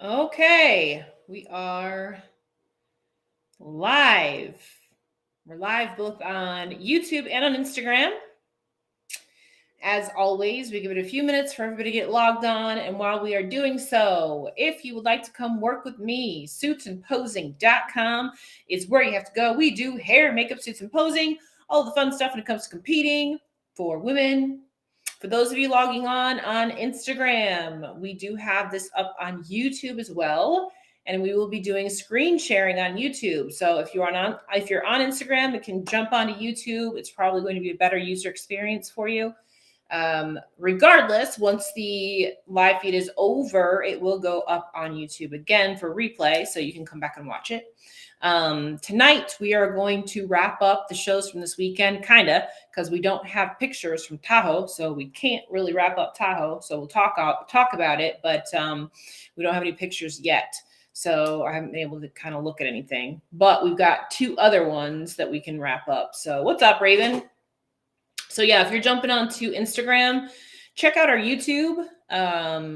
Okay, we are live. We're live both on YouTube and on Instagram. As always, we give it a few minutes for everybody to get logged on. And while we are doing so, if you would like to come work with me, suitsandposing.com is where you have to go. We do hair, makeup, suits, and posing, all the fun stuff when it comes to competing for women. For those of you logging on Instagram, we do have this up on YouTube as well, and we will be doing screen sharing on YouTube. So if you're on Instagram, it can jump onto YouTube. It's probably going to be a better user experience for you. Regardless, once the live feed is over, it will go up on YouTube again for replay, so you can come back and watch it. Tonight, we are going to wrap up the shows from this weekend, kind of, because we don't have pictures from Tahoe, so we can't really wrap up Tahoe. So we'll talk about it, but we don't have any pictures yet. So I haven't been able to kind of look at anything. But we've got two other ones that we can wrap up. So what's up, Raven? So yeah, if you're jumping onto Instagram, check out our YouTube.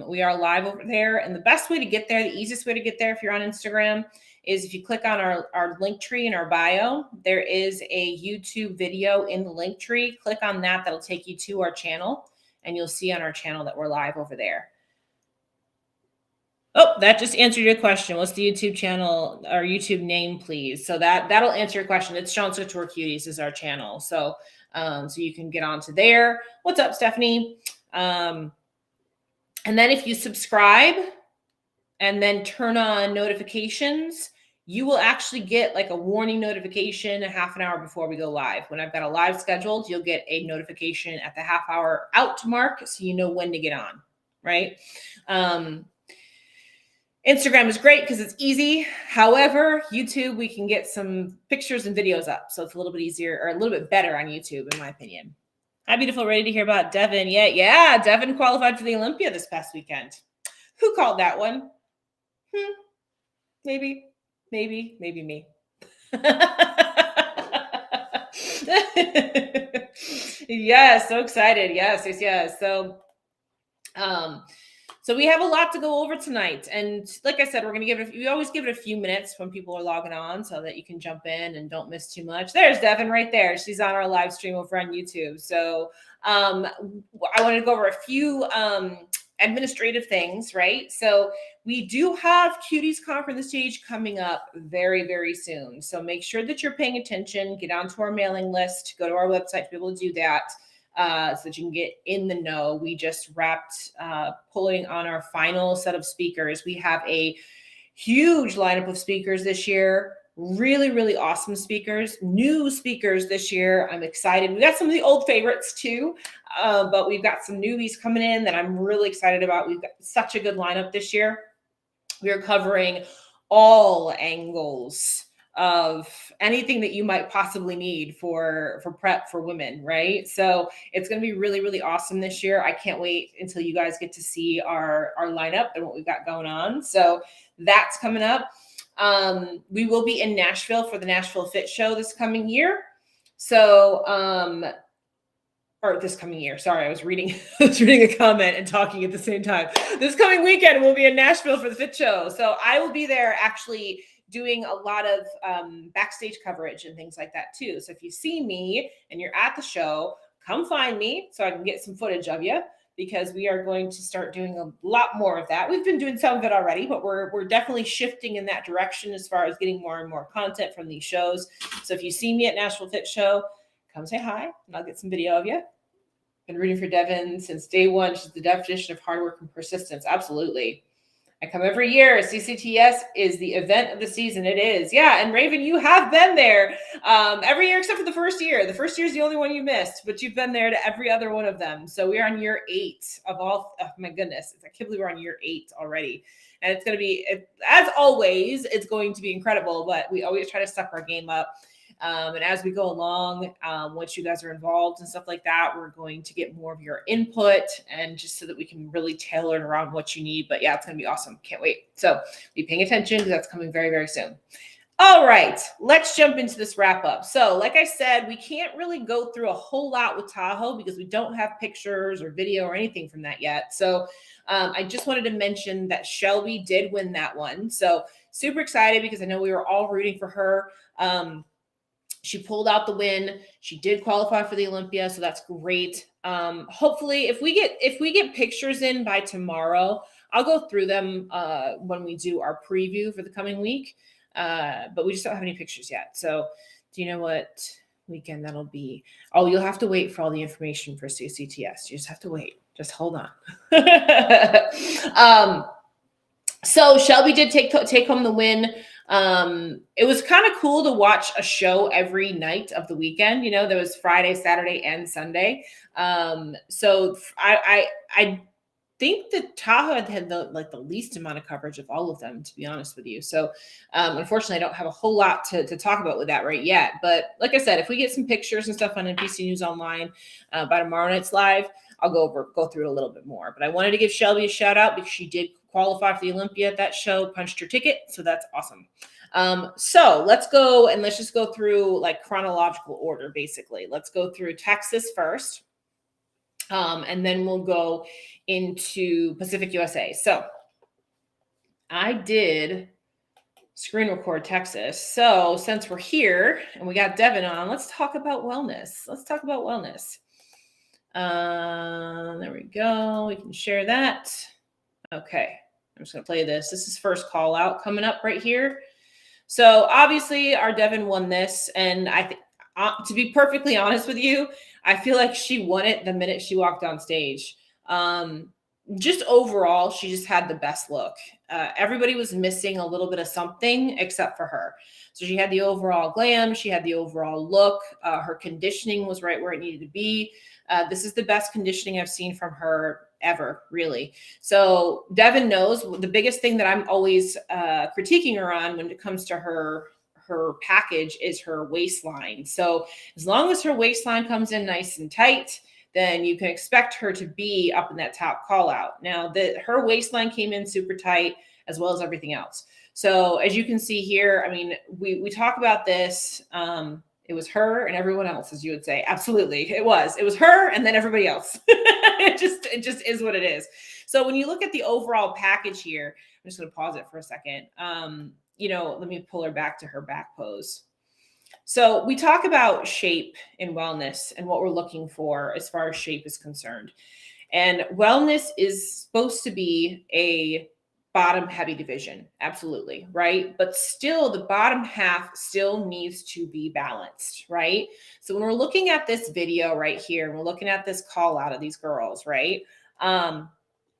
We are live over there. And the best way to get there, the easiest way to get there if you're on Instagram, is if you click on our link tree in our bio, there is a YouTube video in the link tree. Click on that. That'll take you to our channel. And you'll see on our channel that we're live over there. Oh, that just answered your question. What's the YouTube channel or YouTube name, please? So that'll answer your question. It's Sean's Couture Cuties is our channel. So you can get onto there. What's up, Stephanie? And then if you subscribe and then turn on notifications, you will actually get like a warning notification a half an hour before we go live. When I've got a live scheduled, you'll get a notification at the half hour out mark, so you know when to get on, right? Instagram is great because it's easy. However, YouTube, we can get some pictures and videos up. So it's a little bit easier or a little bit better on YouTube, in my opinion. Hi, beautiful. Ready to hear about Devon? Yeah. Devon qualified for the Olympia this past weekend. Who called that one? Maybe me. Yes, so excited. Yes. So we have a lot to go over tonight. And like I said, we always give it a few minutes when people are logging on so that you can jump in and don't miss too much. There's Devon right there. She's on our live stream over on YouTube. So I wanted to go over a few administrative things, right? So we do have Cuties Conquer the Stage coming up very, very soon. So make sure that you're paying attention, get onto our mailing list, go to our website to be able to do that. So that you can get in the know. We just wrapped pulling on our final set of speakers. We have a huge lineup of speakers this year. Really, really awesome speakers. New speakers this year. I'm excited. We got some of the old favorites too, but we've got some newbies coming in that I'm really excited about. We've got such a good lineup this year. We are covering all angles of anything that you might possibly need for prep for women, right? So it's going to be really, really awesome this year. I can't wait until you guys get to see our lineup and what we've got going on. So that's coming up. We will be in Nashville for the Nashville Fit Show this coming year. So, or this coming year. Sorry, I was reading a comment and talking at the same time. This coming weekend, we'll be in Nashville for the Fit Show. So I will be there actually doing a lot of backstage coverage and things like that too. So if you see me and you're at the show, come find me so I can get some footage of you, because we are going to start doing a lot more of that. We've been doing some of it already, but we're definitely shifting in that direction as far as getting more and more content from these shows. So if you see me at Nashville Fit Show, come say hi and I'll get some video of you. Been rooting for Devon since day one. She's the definition of hard work and persistence. Absolutely. I come every year. CCTS is the event of the season. It is. Yeah. And Raven, you have been there every year except for the first year. The first year is the only one you missed, but you've been there to every other one of them. So we're on year 8 of all. Oh my goodness. I can't believe we're on year 8 already. And it's going to be, as always, it's going to be incredible, but we always try to step our game up. And as we go along, once you guys are involved and stuff like that, we're going to get more of your input, and just so that we can really tailor it around what you need. But yeah, it's going to be awesome. Can't wait. So be paying attention because that's coming very, very soon. All right, let's jump into this wrap up. So like I said, we can't really go through a whole lot with Tahoe because we don't have pictures or video or anything from that yet. So I just wanted to mention that Shelby did win that one. So super excited because I know we were all rooting for her. She pulled out the win. She did qualify for the Olympia, so that's great. Hopefully, if we get pictures in by tomorrow, I'll go through them when we do our preview for the coming week. But we just don't have any pictures yet. So, do you know what weekend that'll be? Oh, you'll have to wait for all the information for CCTS. You just have to wait. Just hold on. So Shelby did take home the win. It was kind of cool to watch a show every night of the weekend. You know, there was Friday, Saturday, and Sunday. So I think that Tahoe had the least amount of coverage of all of them, to be honest with you. So unfortunately, I don't have a whole lot to talk about with that right yet. But like I said, if we get some pictures and stuff on NPC News Online by tomorrow night's live, I'll go through it a little bit more. But I wanted to give Shelby a shout out because she did qualify for the Olympia at that show, punched her ticket. So that's awesome. So let's go and let's just go through like chronological order, basically. Let's go through Texas first. And then we'll go into Pacific USA. So I did screen record Texas. So since we're here and we got Devon on, let's talk about wellness. There we go. We can share that. Okay. I'm just going to play this. This is first call out coming up right here. So obviously our Devon won this. And I think, to be perfectly honest with you, I feel like she won it the minute she walked on stage. Just overall, she just had the best look. Everybody was missing a little bit of something except for her. So she had the overall glam. She had the overall look. Her conditioning was right where it needed to be. This is the best conditioning I've seen from her ever, really. So Devon knows the biggest thing that I'm always critiquing her on when it comes to her package is her waistline. So as long as her waistline comes in nice and tight, then you can expect her to be up in that top call out. Now her waistline came in super tight as well as everything else. So as you can see here, I mean, we talk about this. It was her and everyone else, as you would say. Absolutely. It was her and then everybody else. it just is what it is. So when you look at the overall package here, I'm just going to pause it for a second. Let me pull her back to her back pose. So we talk about shape in wellness and what we're looking for as far as shape is concerned. And wellness is supposed to be a bottom heavy division. Absolutely. Right. But still the bottom half still needs to be balanced. Right. So when we're looking at this video right here, and we're looking at this call out of these girls, right?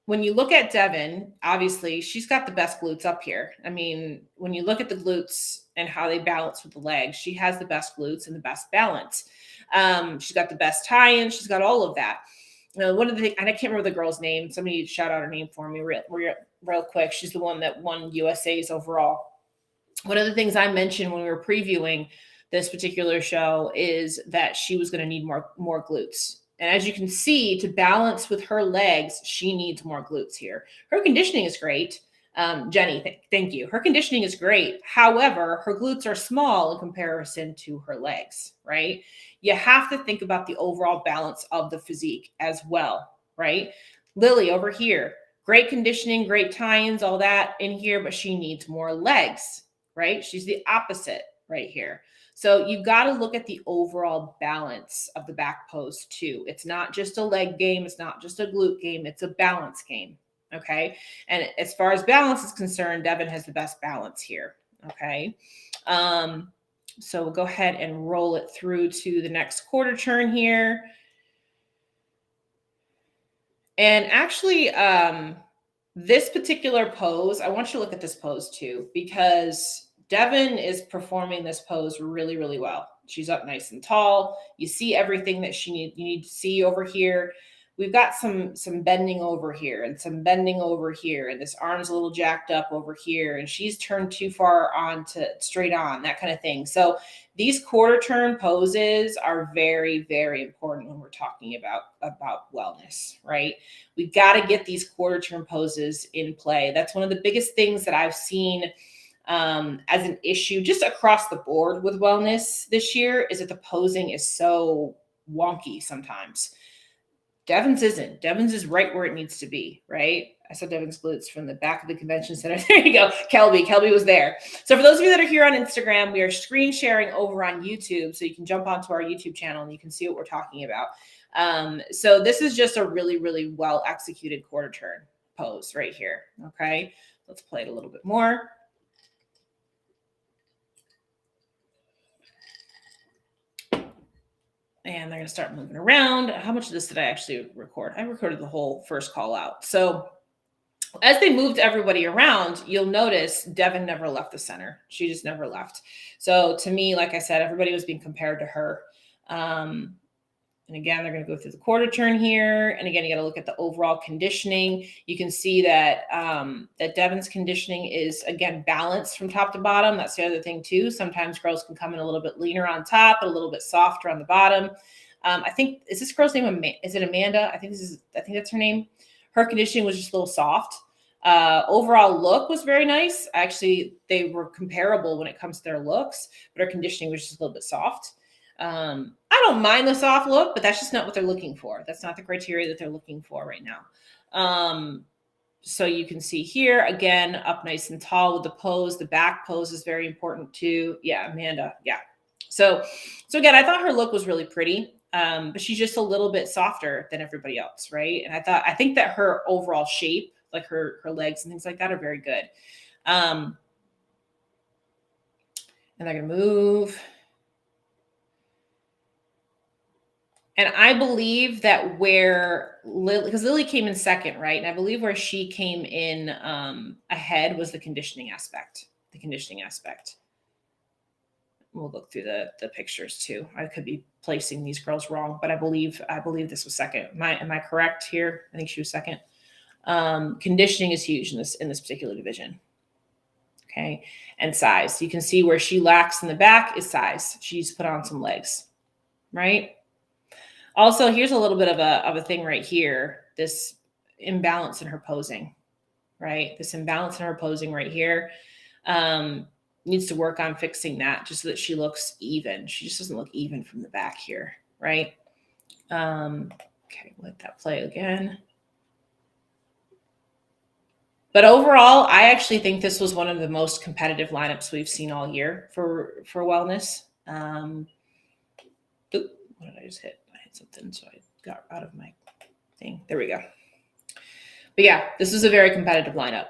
When you look at Devon, obviously she's got the best glutes up here. I mean, when you look at the glutes and how they balance with the legs, she has the best glutes and the best balance. She's got the best tie-in. She's got all of that. One of the things, and I can't remember the girl's name. Somebody shout out her name for me real quick. She's the one that won USA's overall. One of the things I mentioned when we were previewing this particular show is that she was going to need more glutes. And as you can see, to balance with her legs, she needs more glutes here. Her conditioning is great. Jenny, thank you. Her conditioning is great. However, her glutes are small in comparison to her legs, right? You have to think about the overall balance of the physique as well, right? Lily over here, great conditioning, great tie-ins, all that in here, but she needs more legs, right? She's the opposite right here. So you've got to look at the overall balance of the back pose too. It's not just a leg game. It's not just a glute game. It's a balance game. Okay. And as far as balance is concerned, Devon has the best balance here. Okay. So we'll go ahead and roll it through to the next quarter turn here. And actually, this particular pose, I want you to look at this pose too, because Devon is performing this pose really, really well. She's up nice and tall. You see everything that you need to see over here. We've got some bending over here and some bending over here, and this arm's a little jacked up over here, and she's turned too far on to straight on, that kind of thing. So these quarter turn poses are very, very important when we're talking about wellness, right? We've got to get these quarter turn poses in play. That's one of the biggest things that I've seen as an issue just across the board with wellness this year, is that the posing is so wonky sometimes. Devon's isn't. Devon's is right where it needs to be, right? I saw Devon's glutes from the back of the convention center. There you go. Kelby was there. So for those of you that are here on Instagram, we are screen sharing over on YouTube. So you can jump onto our YouTube channel and you can see what we're talking about. So this is just a really, really well executed quarter turn pose right here. Okay. Let's play it a little bit more. And they're going to start moving around. How much of this did I actually record? I recorded the whole first call out. So as they moved everybody around, you'll notice Devon never left the center. She just never left. So to me, like I said, everybody was being compared to her. And again, they're going to go through the quarter turn here. And again, you got to look at the overall conditioning. You can see that that Devon's conditioning is, again, balanced from top to bottom. That's the other thing, too. Sometimes girls can come in a little bit leaner on top, but a little bit softer on the bottom. I think, is this girl's name, is it Amanda? I think that's her name. Her conditioning was just a little soft. Overall look was very nice. Actually, they were comparable when it comes to their looks, but her conditioning was just a little bit soft. I don't mind the soft look, but that's just not what they're looking for. That's not the criteria that they're looking for right now. So you can see here, again, up nice and tall with the pose. The back pose is very important too. Yeah, Amanda. Yeah. So again, I thought her look was really pretty. But she's just a little bit softer than everybody else, right? And I think that her overall shape, like her legs and things like that, are very good. And they're gonna move. And I believe that where Lily, because Lily came in second, right? And I believe where she came in ahead was the conditioning aspect. We'll look through the pictures too. I could be placing these girls wrong, but I believe this was second. Am I correct here? I think she was second. Conditioning is huge in this particular division. Okay, and size. You can see where she lacks in the back is size. She's put on some legs, right? Also, here's a little bit of a thing right here. This imbalance in her posing, right? This imbalance in her posing right here. Needs to work on fixing that just so that she looks even. She just doesn't look even from the back here, right? Okay, let that play again. But overall, I actually think this was one of the most competitive lineups we've seen all year for wellness. What did I just hit? I hit something, so I got out of my thing. There we go. But yeah, this was a very competitive lineup.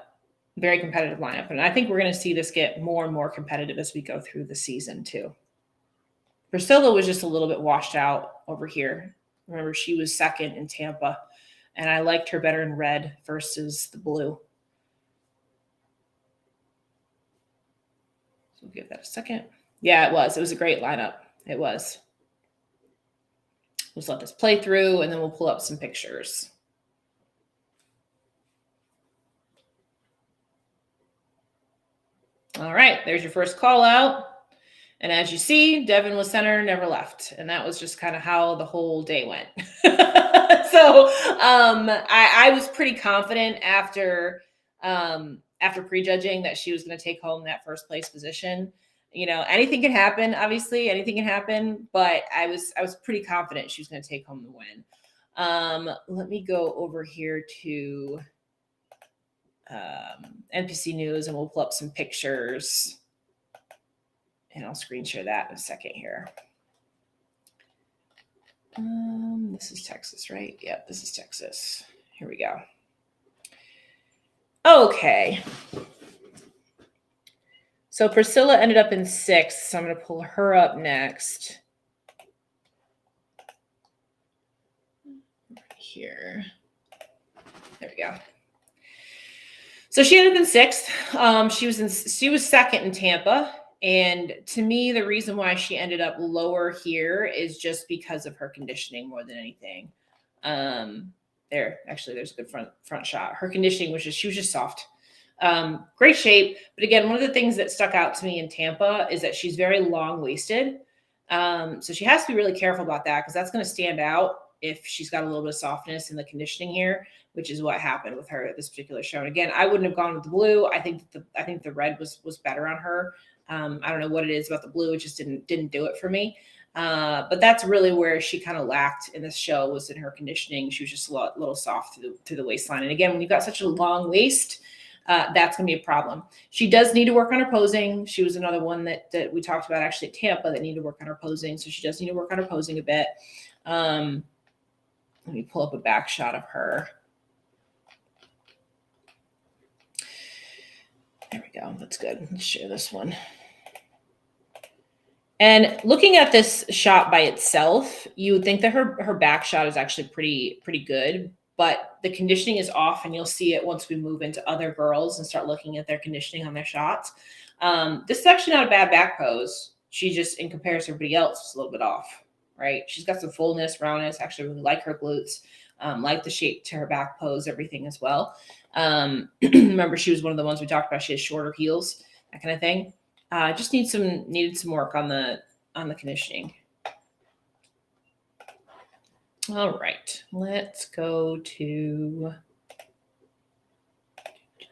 Very competitive lineup. And I think we're going to see this get more and more competitive as we go through the season too. Priscilla was just a little bit washed out over here. Remember, she was second in Tampa, and I liked her better in red versus the blue. So we'll give that a second. Yeah, it was. It was a great lineup. It was. Let's let this play through, and then we'll pull up some pictures. All right, there's your first call out. And as you see, Devon was center, never left. And that was just kind of how the whole day went. So I was pretty confident after prejudging that she was going to take home that first place position. You know, anything can happen, obviously, anything can happen, but I was pretty confident she was going to take home the win. Let me go over here to NPC News, and we'll pull up some pictures, and I'll screen share that in a second here. This is Texas, right? Yep, this is Texas. Here we go. Okay. So Priscilla ended up in 6th, so I'm going to pull her up next. Right here. There we go. So she ended up in 6th. She was second in Tampa. And to me, the reason why she ended up lower here is just because of her conditioning more than anything. There's a good front shot. Her conditioning was she was just soft. Great shape. But again, one of the things that stuck out to me in Tampa is that she's very long-waisted. So she has to be really careful about that, because that's going to stand out if she's got a little bit of softness in the conditioning here, which is what happened with her at this particular show. And again, I wouldn't have gone with the blue. I think the red was better on her. I don't know what it is about the blue. It just didn't do it for me. But that's really where she kind of lacked in this show, was in her conditioning. She was just a little soft to the waistline. And again, when you've got such a long waist, that's going to be a problem. She does need to work on her posing. She was another one that we talked about actually at Tampa that needed to work on her posing. So she does need to work on her posing a bit. Let me pull up a back shot of her. There we go. That's good. Let's share this one. And looking at this shot by itself, you would think that her back shot is actually pretty good, but the conditioning is off, and you'll see it once we move into other girls and start looking at their conditioning on their shots. This is actually not a bad back pose. She just, in comparison to everybody else, is a little bit off, right? She's got some fullness, roundness. Actually, really like her glutes, like the shape to her back pose, everything as well. Remember, she was one of the ones we talked about. She has shorter heels, that kind of thing. Just needed some work on the conditioning. All right, let's go to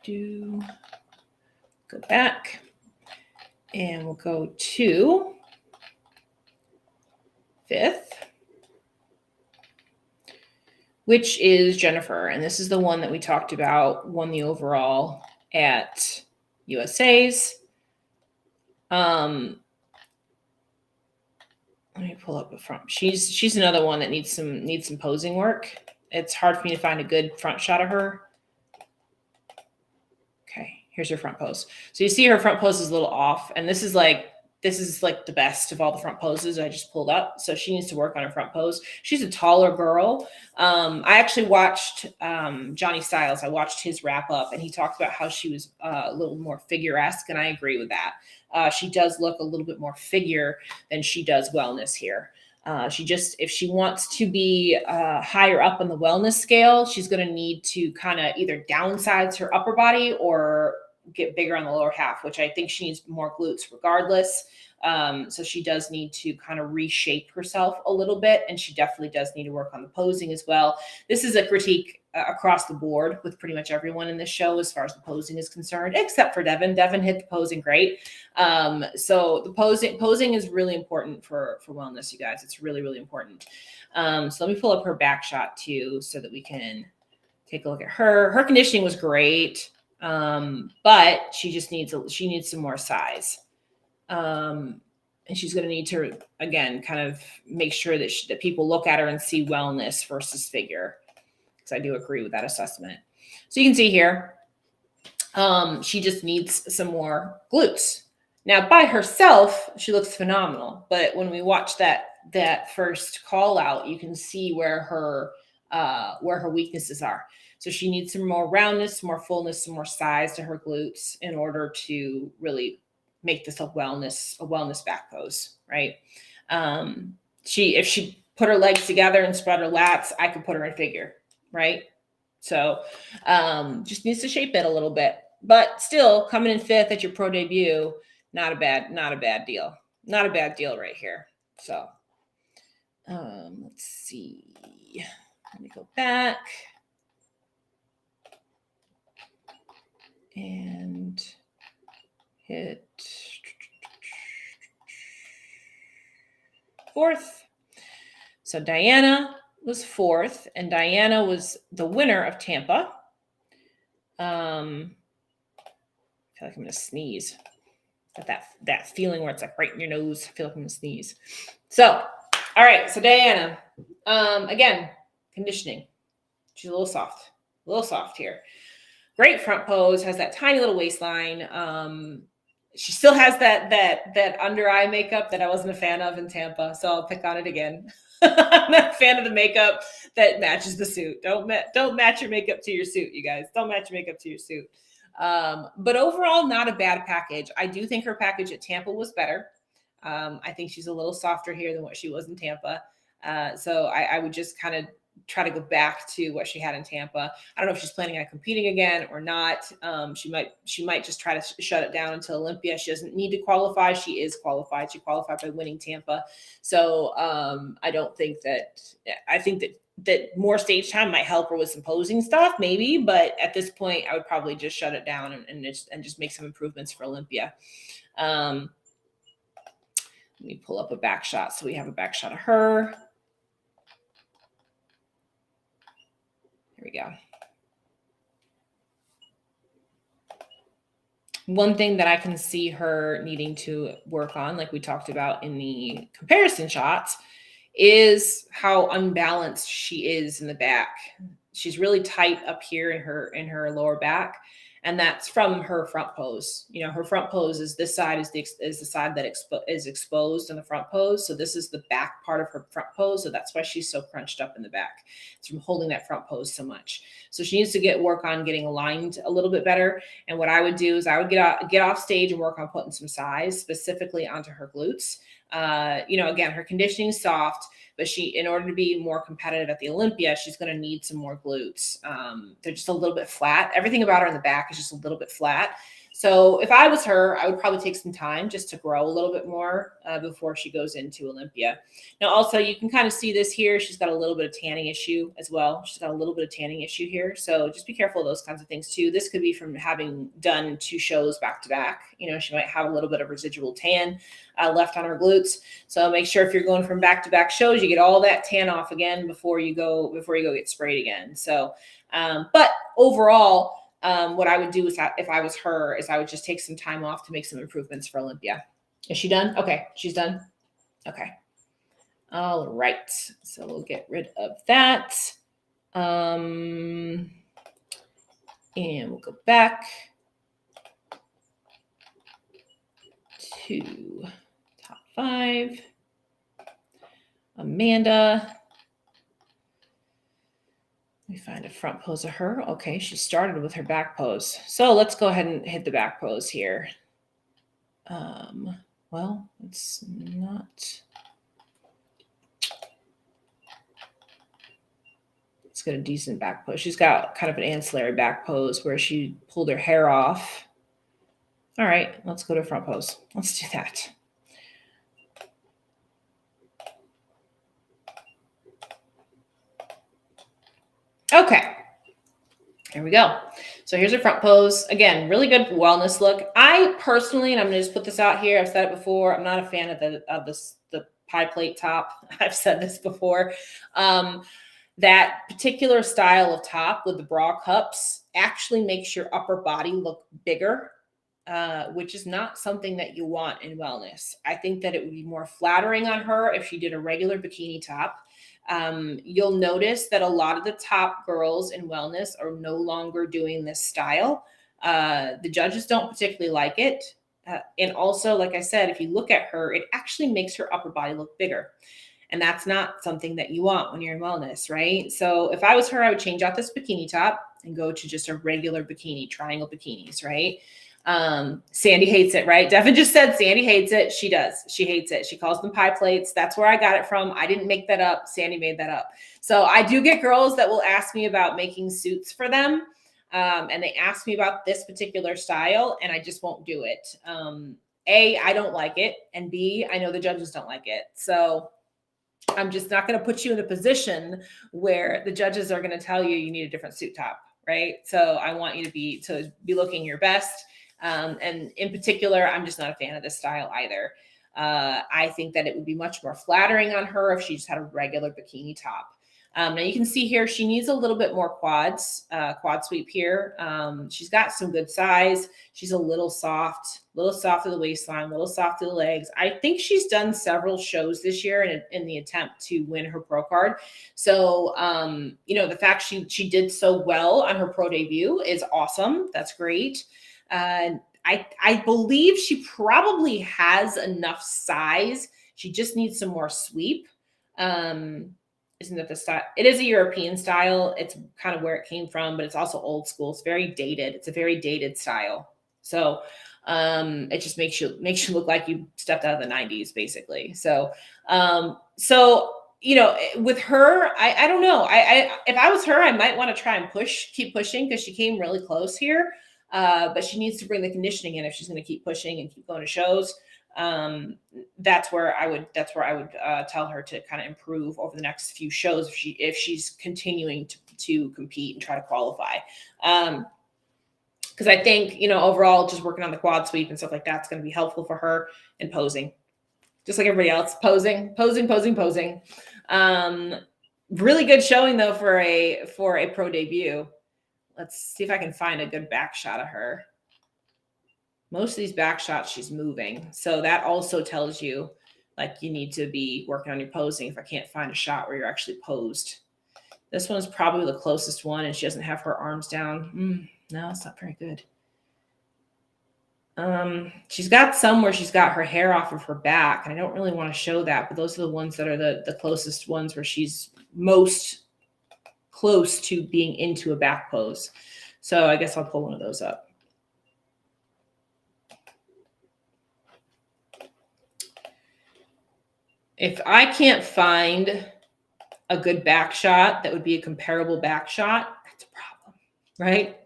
go back, and we'll go to 5th, which is Jennifer, and this is the one that we talked about, won the overall at USA's. Let me pull up the front. She's another one that needs some posing work. It's hard for me to find a good front shot of her. Okay, here's her front pose. So you see her front pose is a little off, and this is like the best of all the front poses I just pulled up. So she needs to work on her front pose. She's a taller girl. I actually watched Johnny Styles. I watched his wrap up, and he talked about how she was a little more figure-esque, and I agree with that. She does look a little bit more figure than she does wellness here. If she wants to be higher up on the wellness scale, she's going to need to kind of either downsize her upper body or get bigger on the lower half, which I think she needs more glutes regardless. So she does need to kind of reshape herself a little bit, and she definitely does need to work on the posing as well. This is a critique across the board with pretty much everyone in this show as far as the posing is concerned, except for Devon. Devon hit the posing great. So the posing is really important for wellness, you guys. It's really, really important. So let me pull up her back shot too, so that we can take a look at her. Her conditioning was great. But she just needs some more size. And she's going to need to, again, kind of make sure that that people look at her and see wellness versus figure. Because I do agree with that assessment. So you can see here, she just needs some more glutes. Now by herself, she looks phenomenal. But when we watch that first call out, you can see where her weaknesses are. So she needs some more roundness, some more fullness, some more size to her glutes in order to really make this a wellness back pose, right? If she put her legs together and spread her lats, I could put her in figure, right? So just needs to shape it a little bit, but still coming in 5th at your pro debut, not a bad deal. Not a bad deal right here. So let's see. Let me go back. And hit 4th. So Diana was 4th, and Diana was the winner of Tampa. I feel like I'm going to sneeze. Got that feeling where it's like right in your nose. I feel like I'm going to sneeze. So, all right. So Diana, again, conditioning. She's a little soft here. Great front pose, has that tiny little waistline. She still has that under eye makeup that I wasn't a fan of in Tampa, so I'll pick on it again. I'm not a fan of the makeup that matches the suit. Don't match your makeup to your suit, you guys. Don't match your makeup to your suit. But overall, not a bad package. I do think her package at Tampa was better. I think she's a little softer here than what she was in Tampa. So I would just kind of try to go back to what she had in Tampa. I don't know if she's planning on competing again or not. She might just try to shut it down until Olympia. She doesn't need to qualify. She is qualified. She qualified by winning Tampa. So I think that more stage time might help her with some posing stuff, maybe. But at this point, I would probably just shut it down and just make some improvements for Olympia. Let me pull up a back shot. So we have a back shot of her. Here we go. One thing that I can see her needing to work on, like we talked about in the comparison shots, is how unbalanced she is in the back. She's really tight up here in her lower back, and that's from her front pose. You know, her front pose is this side is the side that is exposed in the front pose. So this is the back part of her front pose. So that's why she's so crunched up in the back. It's from holding that front pose so much. So she needs to work on getting aligned a little bit better. And what I would do is I would get off stage and work on putting some size specifically onto her glutes. You know, again, her conditioning is soft, but in order to be more competitive at the Olympia, she's going to need some more glutes. They're just a little bit flat. Everything about her in the back is just a little bit flat. So if I was her, I would probably take some time just to grow a little bit more before she goes into Olympia. Now, also, you can kind of see this here. She's got a little bit of tanning issue as well. She's got a little bit of tanning issue here. So just be careful of those kinds of things too. This could be from having done 2 shows back to back. You know, she might have a little bit of residual tan left on her glutes. So make sure if you're going from back to back shows, you get all that tan off again before you go get sprayed again. So, but overall, what I would do is if I was her is I would just take some time off to make some improvements for Olympia. Is she done? Okay. She's done. Okay. All right. So we'll get rid of that. And we'll go back to top 5. Amanda. Let me find a front pose of her. Okay, she started with her back pose. So let's go ahead and hit the back pose here. Well, it's not. Let's get a decent back pose. She's got kind of an ancillary back pose where she pulled her hair off. All right, let's go to front pose. Let's do that. Okay, here we go. So here's her front pose. Again, really good wellness look. I personally, and I'm gonna just put this out here, I've said it before, I'm not a fan of the pie plate top. I've said this before. That particular style of top with the bra cups actually makes your upper body look bigger, which is not something that you want in wellness. I think that it would be more flattering on her if she did a regular bikini top. You'll notice that a lot of the top girls in wellness are no longer doing this style. The judges don't particularly like it. And also, like I said, if you look at her, it actually makes her upper body look bigger. And that's not something that you want when you're in wellness, right? So if I was her, I would change out this bikini top and go to just a regular bikini, triangle bikinis, right? Sandy hates it, right? Devon just said Sandy hates it. She does. She hates it. She calls them pie plates. That's where I got it from. I didn't make that up. Sandy made that up. So I do get girls that will ask me about making suits for them. And they ask me about this particular style and I just won't do it. A, I don't like it. And B, I know the judges don't like it. So I'm just not going to put you in a position where the judges are going to tell you need a different suit top, right? So I want you to be looking your best. And in particular, I'm just not a fan of this style either. I think that it would be much more flattering on her if she just had a regular bikini top. Now you can see here, she needs a little bit more quad sweep here. She's got some good size. She's a little soft to the waistline, a little soft to the legs. I think she's done several shows this year in the attempt to win her pro card. So, you know, the fact she did so well on her pro debut is awesome. That's great. I believe she probably has enough size. She just needs some more sweep. Isn't that the style? It is a European style. It's kind of where it came from, but it's also old school. It's very dated. It's a very dated style. So it just makes you look like you stepped out of the 90s, basically. So you know, with her, I don't know. If I was her, I might want to try and keep pushing because she came really close here. But she needs to bring the conditioning in if she's going to keep pushing and keep going to shows. That's where I would tell her to kind of improve over the next few shows if she's continuing to compete and try to qualify. Because I think, overall, just working on the quad sweep and stuff like that's going to be helpful for her and posing. Just like everybody else, posing. Really good showing though for a pro debut. Let's see if I can find a good back shot of her. Most of these back shots she's moving, so that also tells you like you need to be working on your posing. If I can't find a shot where you're actually posed, this one's probably the closest one, and she doesn't have her arms down. No, it's not very good. She's got some where she's got her hair off of her back, and I don't really want to show that, but those are the ones that are the closest ones where she's most close to being into a back pose. So I guess I'll pull one of those up. If I can't find a good back shot that would be a comparable back shot, that's a problem, right?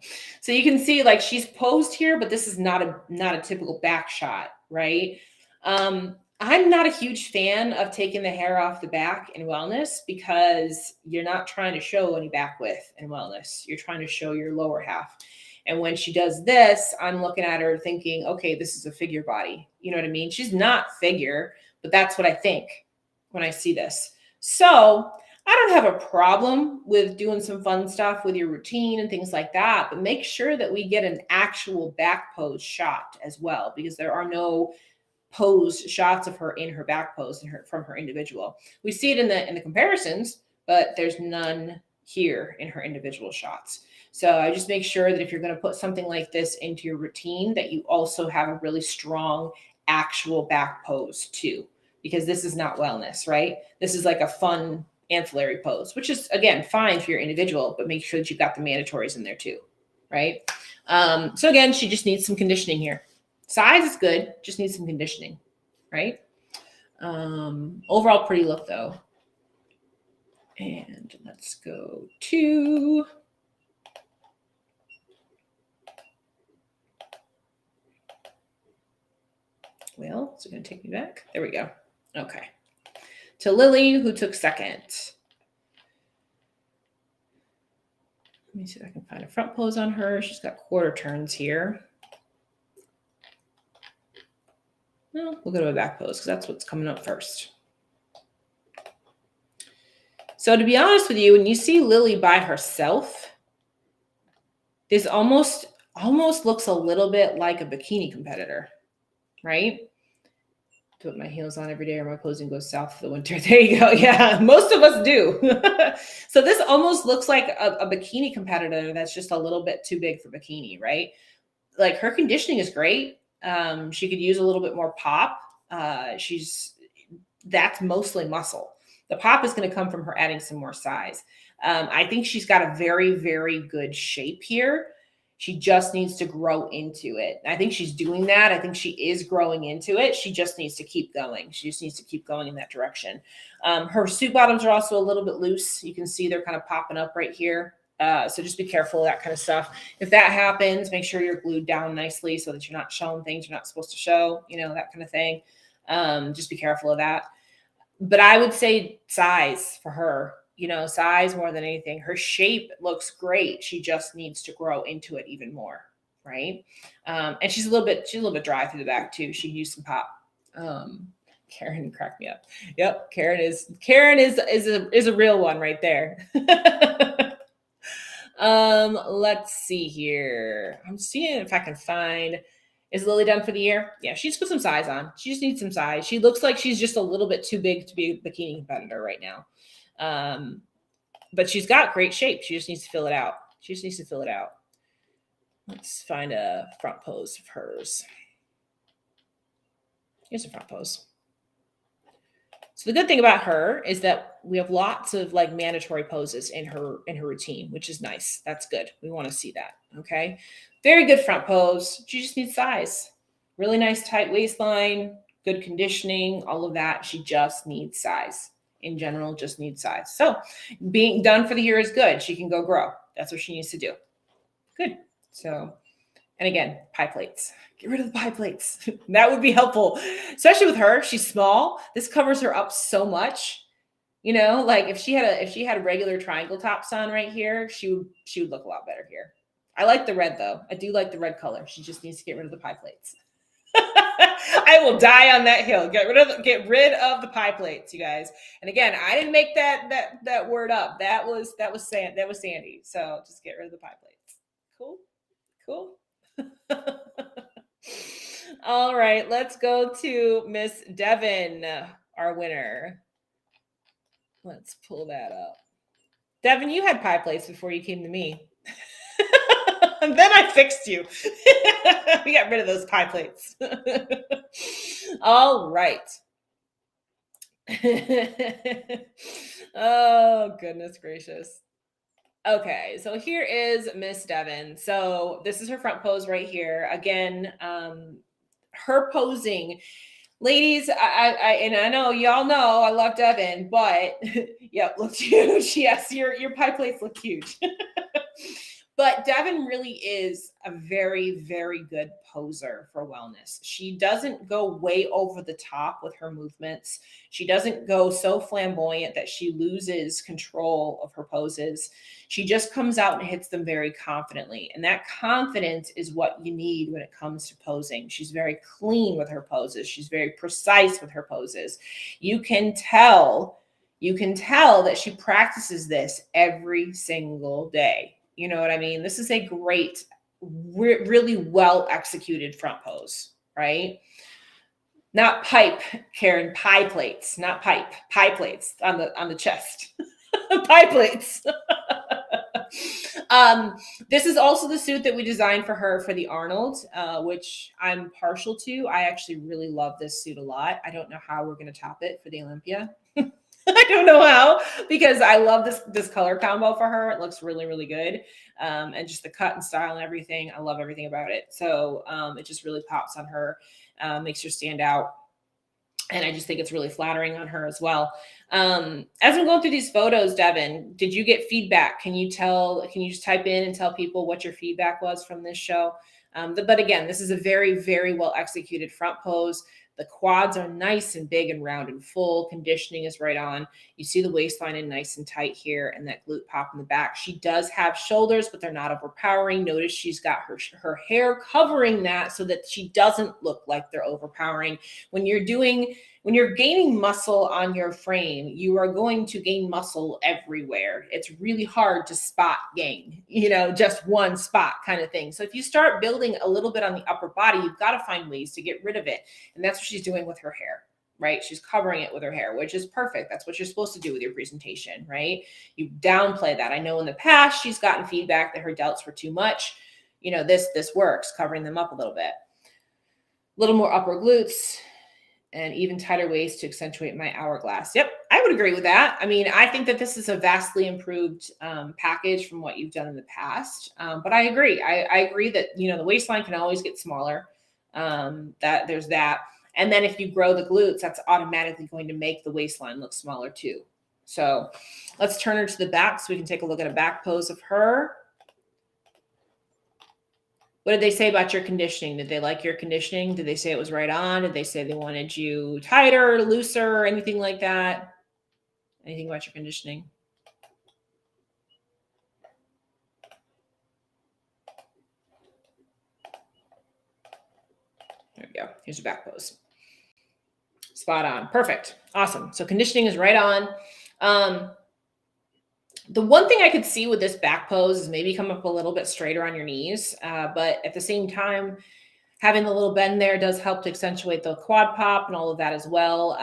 So you can see like she's posed here, but this is not a typical back shot, right? I'm not a huge fan of taking the hair off the back in wellness because you're not trying to show any back width in wellness. You're trying to show your lower half. And when she does this, I'm looking at her thinking, okay, this is a figure body. You know what I mean? She's not figure, but that's what I think when I see this. So I don't have a problem with doing some fun stuff with your routine and things like that, but make sure that we get an actual back pose shot as well, because there are no posed shots of her in her back pose from her individual. We see it in the comparisons, but there's none here in her individual shots. So I just make sure that if you're going to put something like this into your routine, that you also have a really strong actual back pose too, because this is not wellness, right? This is like a fun ancillary pose, which is, again, fine for your individual, but make sure that you've got the mandatories in there too, right? So again, she just needs some conditioning here. Size is good, just needs some conditioning, right? Overall pretty look though. And let's go to it's going to take me back. There we go. Okay. To Lily, who took second. Let me see if I can find a front pose on her. She's got quarter turns here. No, we'll go to a back pose because that's what's coming up first. So to be honest with you, when you see Lily by herself, this almost looks a little bit like a bikini competitor, right? Put my heels on every day or my posing goes south for the winter. There you go. Yeah, most of us do. So this almost looks like a bikini competitor that's just a little bit too big for bikini, right? Like her conditioning is great. She could use a little bit more pop. That's mostly muscle. The pop is going to come from her adding some more size. I think she's got a very, very good shape here. She just needs to grow into it. I think she's doing that. I think she is growing into it. She just needs to keep going. She just needs to keep going in that direction. Her suit bottoms are also a little bit loose. You can see they're kind of popping up right here. So just be careful of that kind of stuff. If that happens, make sure you're glued down nicely so that you're not showing things you're not supposed to show, that kind of thing. Just be careful of that. But I would say size for her. Size more than anything. Her shape looks great. She just needs to grow into it even more, right? And she's a little bit dry through the back too. She used some pop. Karen cracked me up. Yep, Karen is a real one right there. Let's see here. I'm seeing if I can find. Is Lily done for the year? Yeah, she's put some size on. She just needs some size. She looks like she's just a little bit too big to be a bikini competitor right now. But she's got great shape. She just needs to fill it out. Let's find a front pose of hers. Here's a front pose. So the good thing about her is that we have lots of like mandatory poses in her routine, which is nice. That's good. We want to see that. Okay. Very good front pose. She just needs size. Really nice tight waistline, good conditioning, all of that. She just needs size. In general, just needs size. So being done for the year is good. She can go grow. That's what she needs to do. Good. So, and again, pie plates. Get rid of the pie plates. That would be helpful, especially with her. She's small. This covers her up so much. Like if she had regular triangle tops on right here, she would look a lot better here. I like the red though. I do like the red color. She just needs to get rid of the pie plates. I will die on that hill. Get rid of the pie plates, you guys. And again, I didn't make that word up. That was Sandy. So just get rid of the pie plates. Cool. All right, let's go to Miss Devon, our winner. Let's pull that up. Devon, you had pie plates before you came to me. And then I fixed you. We got rid of those pie plates. All right. Oh, goodness gracious. Okay, so here is Miss Devon. So this is her front pose right here. Again, her posing. Ladies, I know y'all know I love Devon, but yep, looks huge. Yes, your pie plates look huge. But Devon really is a very, very good poser for wellness. She doesn't go way over the top with her movements. She doesn't go so flamboyant that she loses control of her poses. She just comes out and hits them very confidently. And that confidence is what you need when it comes to posing. She's very clean with her poses. She's very precise with her poses. You can tell that she practices this every single day. You know what I mean? This is a great, really well executed front pose, right? Not pipe, Karen, pie plates, not pipe, pie plates on the chest. Pie plates. This is also the suit that we designed for her for the Arnold, which I'm partial to. I actually really love this suit a lot. I don't know how we're going to top it for the Olympia. I don't know how, because I love this color combo for her. It looks really, really good. And just the cut and style and everything. I love everything about it. So it just really pops on her, makes her stand out. And I just think it's really flattering on her as well. As I'm going through these photos, Devon, did you get feedback? Can you just type in and tell people what your feedback was from this show? But again, this is a very, very well executed front pose. The quads are nice and big and round and full. Conditioning is right on. You see the waistline in nice and tight here and that glute pop in the back. She does have shoulders, but they're not overpowering. Notice she's got her hair covering that so that she doesn't look like they're overpowering. When you're gaining muscle on your frame, you are going to gain muscle everywhere. It's really hard to spot gain, just one spot kind of thing. So if you start building a little bit on the upper body, you've got to find ways to get rid of it. And that's what she's doing with her hair, right? She's covering it with her hair, which is perfect. That's what you're supposed to do with your presentation, right? You downplay that. I know in the past, she's gotten feedback that her delts were too much. This works, covering them up a little bit. A little more upper glutes and even tighter waist to accentuate my hourglass. Yep, I would agree with that. I mean, I think that this is a vastly improved package from what you've done in the past. But I agree. I agree that, the waistline can always get smaller. That there's that. And then if you grow the glutes, that's automatically going to make the waistline look smaller too. So let's turn her to the back so we can take a look at a back pose of her. What did they say about your conditioning? Did they like your conditioning? Did they say it was right on? Did they say they wanted you tighter, looser, anything like that? Anything about your conditioning? There we go. Here's your back pose. Spot on. Perfect. Awesome. So conditioning is right on. The one thing I could see with this back pose is maybe come up a little bit straighter on your knees. But at the same time, having the little bend there does help to accentuate the quad pop and all of that as well.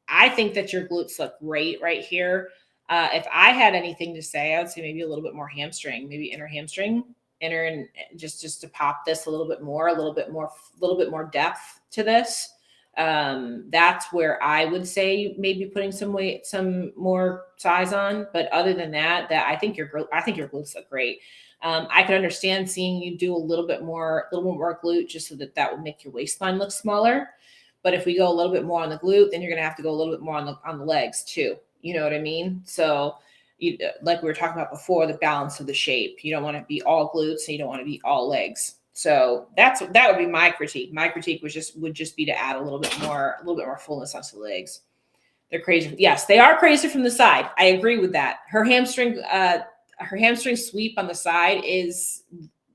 I think that your glutes look great right here. If I had anything to say, I would say maybe a little bit more hamstring, maybe inner hamstring, and just to pop this a little bit more depth to this. That's where I would say maybe putting some more size on. But other than that, I think your glutes look great. I could understand seeing you do a little bit more glute just so that would make your waistline look smaller. But if we go a little bit more on the glute, then you're going to have to go a little bit more on the legs too. You know what I mean? So like we were talking about before, the balance of the shape. You don't want to be all glutes and you don't want to be all legs. So that would be my critique. My critique would just be to add a little bit more fullness onto the legs. They're crazy. Yes, they are crazy from the side. I agree with that. Her hamstring, her hamstring sweep on the side is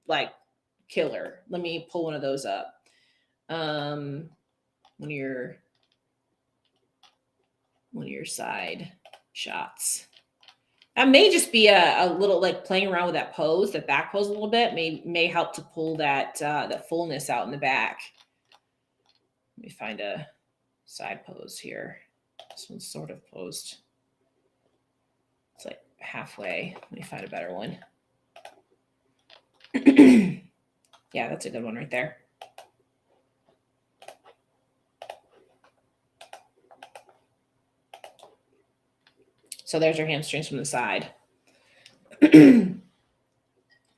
like killer. Let me pull one of those up. One of your side shots. That may just be a little like playing around with that pose, that back pose a little bit, may help to pull that fullness out in the back. Let me find a side pose here. This one's sort of posed. It's like halfway. Let me find a better one. Yeah, that's a good one right there. So there's your hamstrings from the side.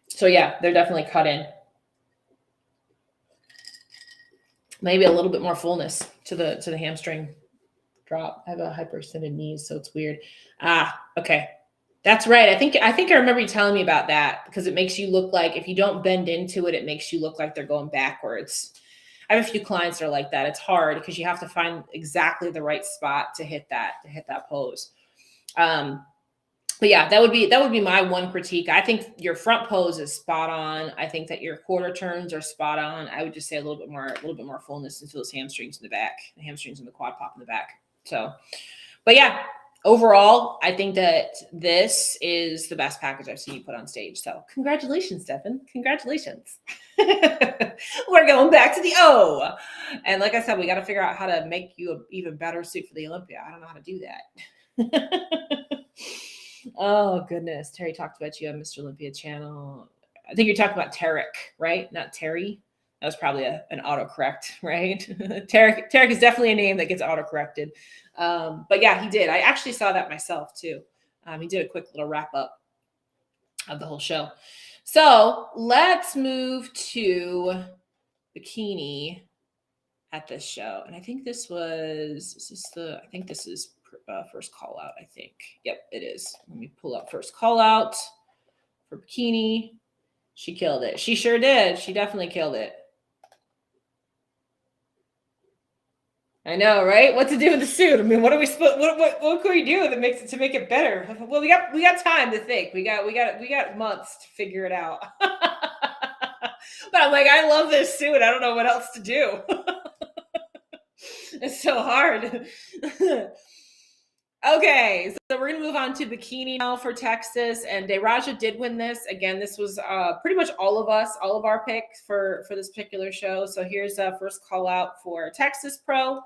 So yeah, they're definitely cut in. Maybe a little bit more fullness to the hamstring drop. I have a hyperextended knees, so it's weird. Okay. That's right. I think I remember you telling me about that, because it makes you look like, if you don't bend into it, it makes you look like they're going backwards. I have a few clients that are like that. It's hard because you have to find exactly the right spot to hit that pose. But yeah, that would be my one critique. I think your front pose is spot on. I think that your quarter turns are spot on. I would just say a little bit more fullness into those hamstrings in the back, the hamstrings and the quad pop in the back. So, but yeah, overall, I think that this is the best package I've seen you put on stage. So congratulations, Devon. Congratulations. We're going back to the O. And like I said, we got to figure out how to make you an even better suit for the Olympia. I don't know how to do that. Oh, goodness. Terry talked about you on Mr. Olympia channel. I think you're talking about Tarek, right? Not Terry. That was probably an autocorrect, right? Tarek is definitely a name that gets autocorrected. But yeah, he did. I actually saw that myself too. He did a quick little wrap up of the whole show. So let's move to Bikini at this show. And I think this is first call out, I think. Yep, it is. Let me pull up first call out for Bikini. She killed it. She sure did. She definitely killed it. I know, right? What to do with the suit? I mean, what are we supposed? What can we do to make it better? Well, we got time to think. We got months to figure it out. But I'm like, I love this suit. I don't know what else to do. It's so hard. Okay, so we're going to move on to Bikini now for Texas, and Deraja did win this. Again, this was pretty much all of our picks for this particular show. So here's a first call out for Texas Pro.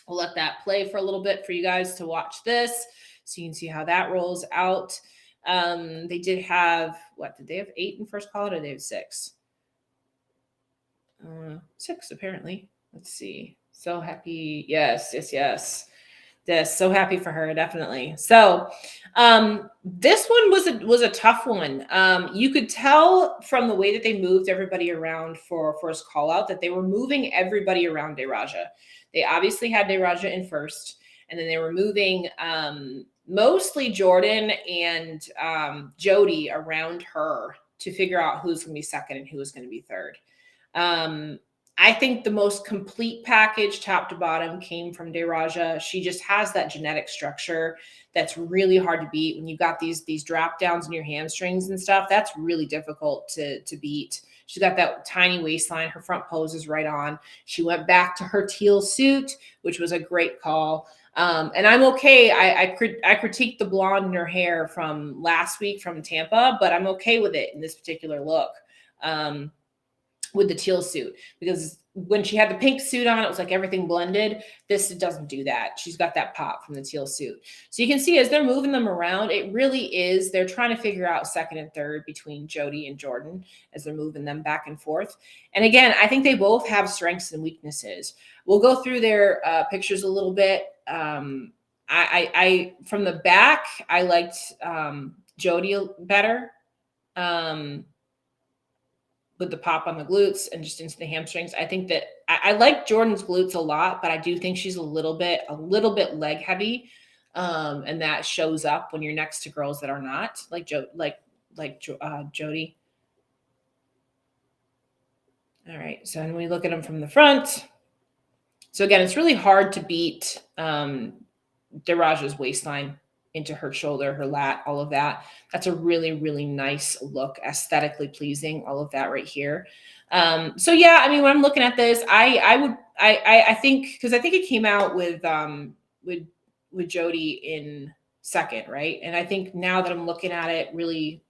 We'll let that play for a little bit for you guys to watch this, so you can see how that rolls out. They did have, did they have 8 in first call out, or did they have 6? 6, apparently. Let's see. So happy. Yes. So happy for her, definitely. So this one was a tough one. You could tell from the way that they moved everybody around for first call out that they were moving everybody around Deraja. They obviously had Deraja in first, and then they were moving mostly Jordan and Jody around her to figure out who's going to be second and who was going to be third. I think the most complete package, top to bottom, came from Deraja. She just has that genetic structure that's really hard to beat. When you've got these drop downs in your hamstrings and stuff, that's really difficult to beat. She's got that tiny waistline. Her front pose is right on. She went back to her teal suit, which was a great call. And I'm okay. I critiqued the blonde in her hair from last week from Tampa, but I'm okay with it in this particular look. With the teal suit, because when she had the pink suit on, it was like everything blended. This doesn't do that. She's got that pop from the teal suit. So you can see as they're moving them around, it really is, they're trying to figure out second and third between Jody and Jordan as they're moving them back and forth. And again, I think they both have strengths and weaknesses. We'll go through their pictures a little bit. I from the back, I liked Jody better. With the pop on the glutes and just into the hamstrings. I think that I like Jordan's glutes a lot, but I do think she's a little bit leg heavy. And that shows up when you're next to girls that are not like Jody. All right. So when we look at them from the front, so again, it's really hard to beat Deraja's waistline into her shoulder, her lat, all of that. That's a really, really nice look, aesthetically pleasing, all of that right here. So yeah, I mean, when I'm looking at this, I think, because I think it came out with Jody in second, right? And I think now that I'm looking at it, really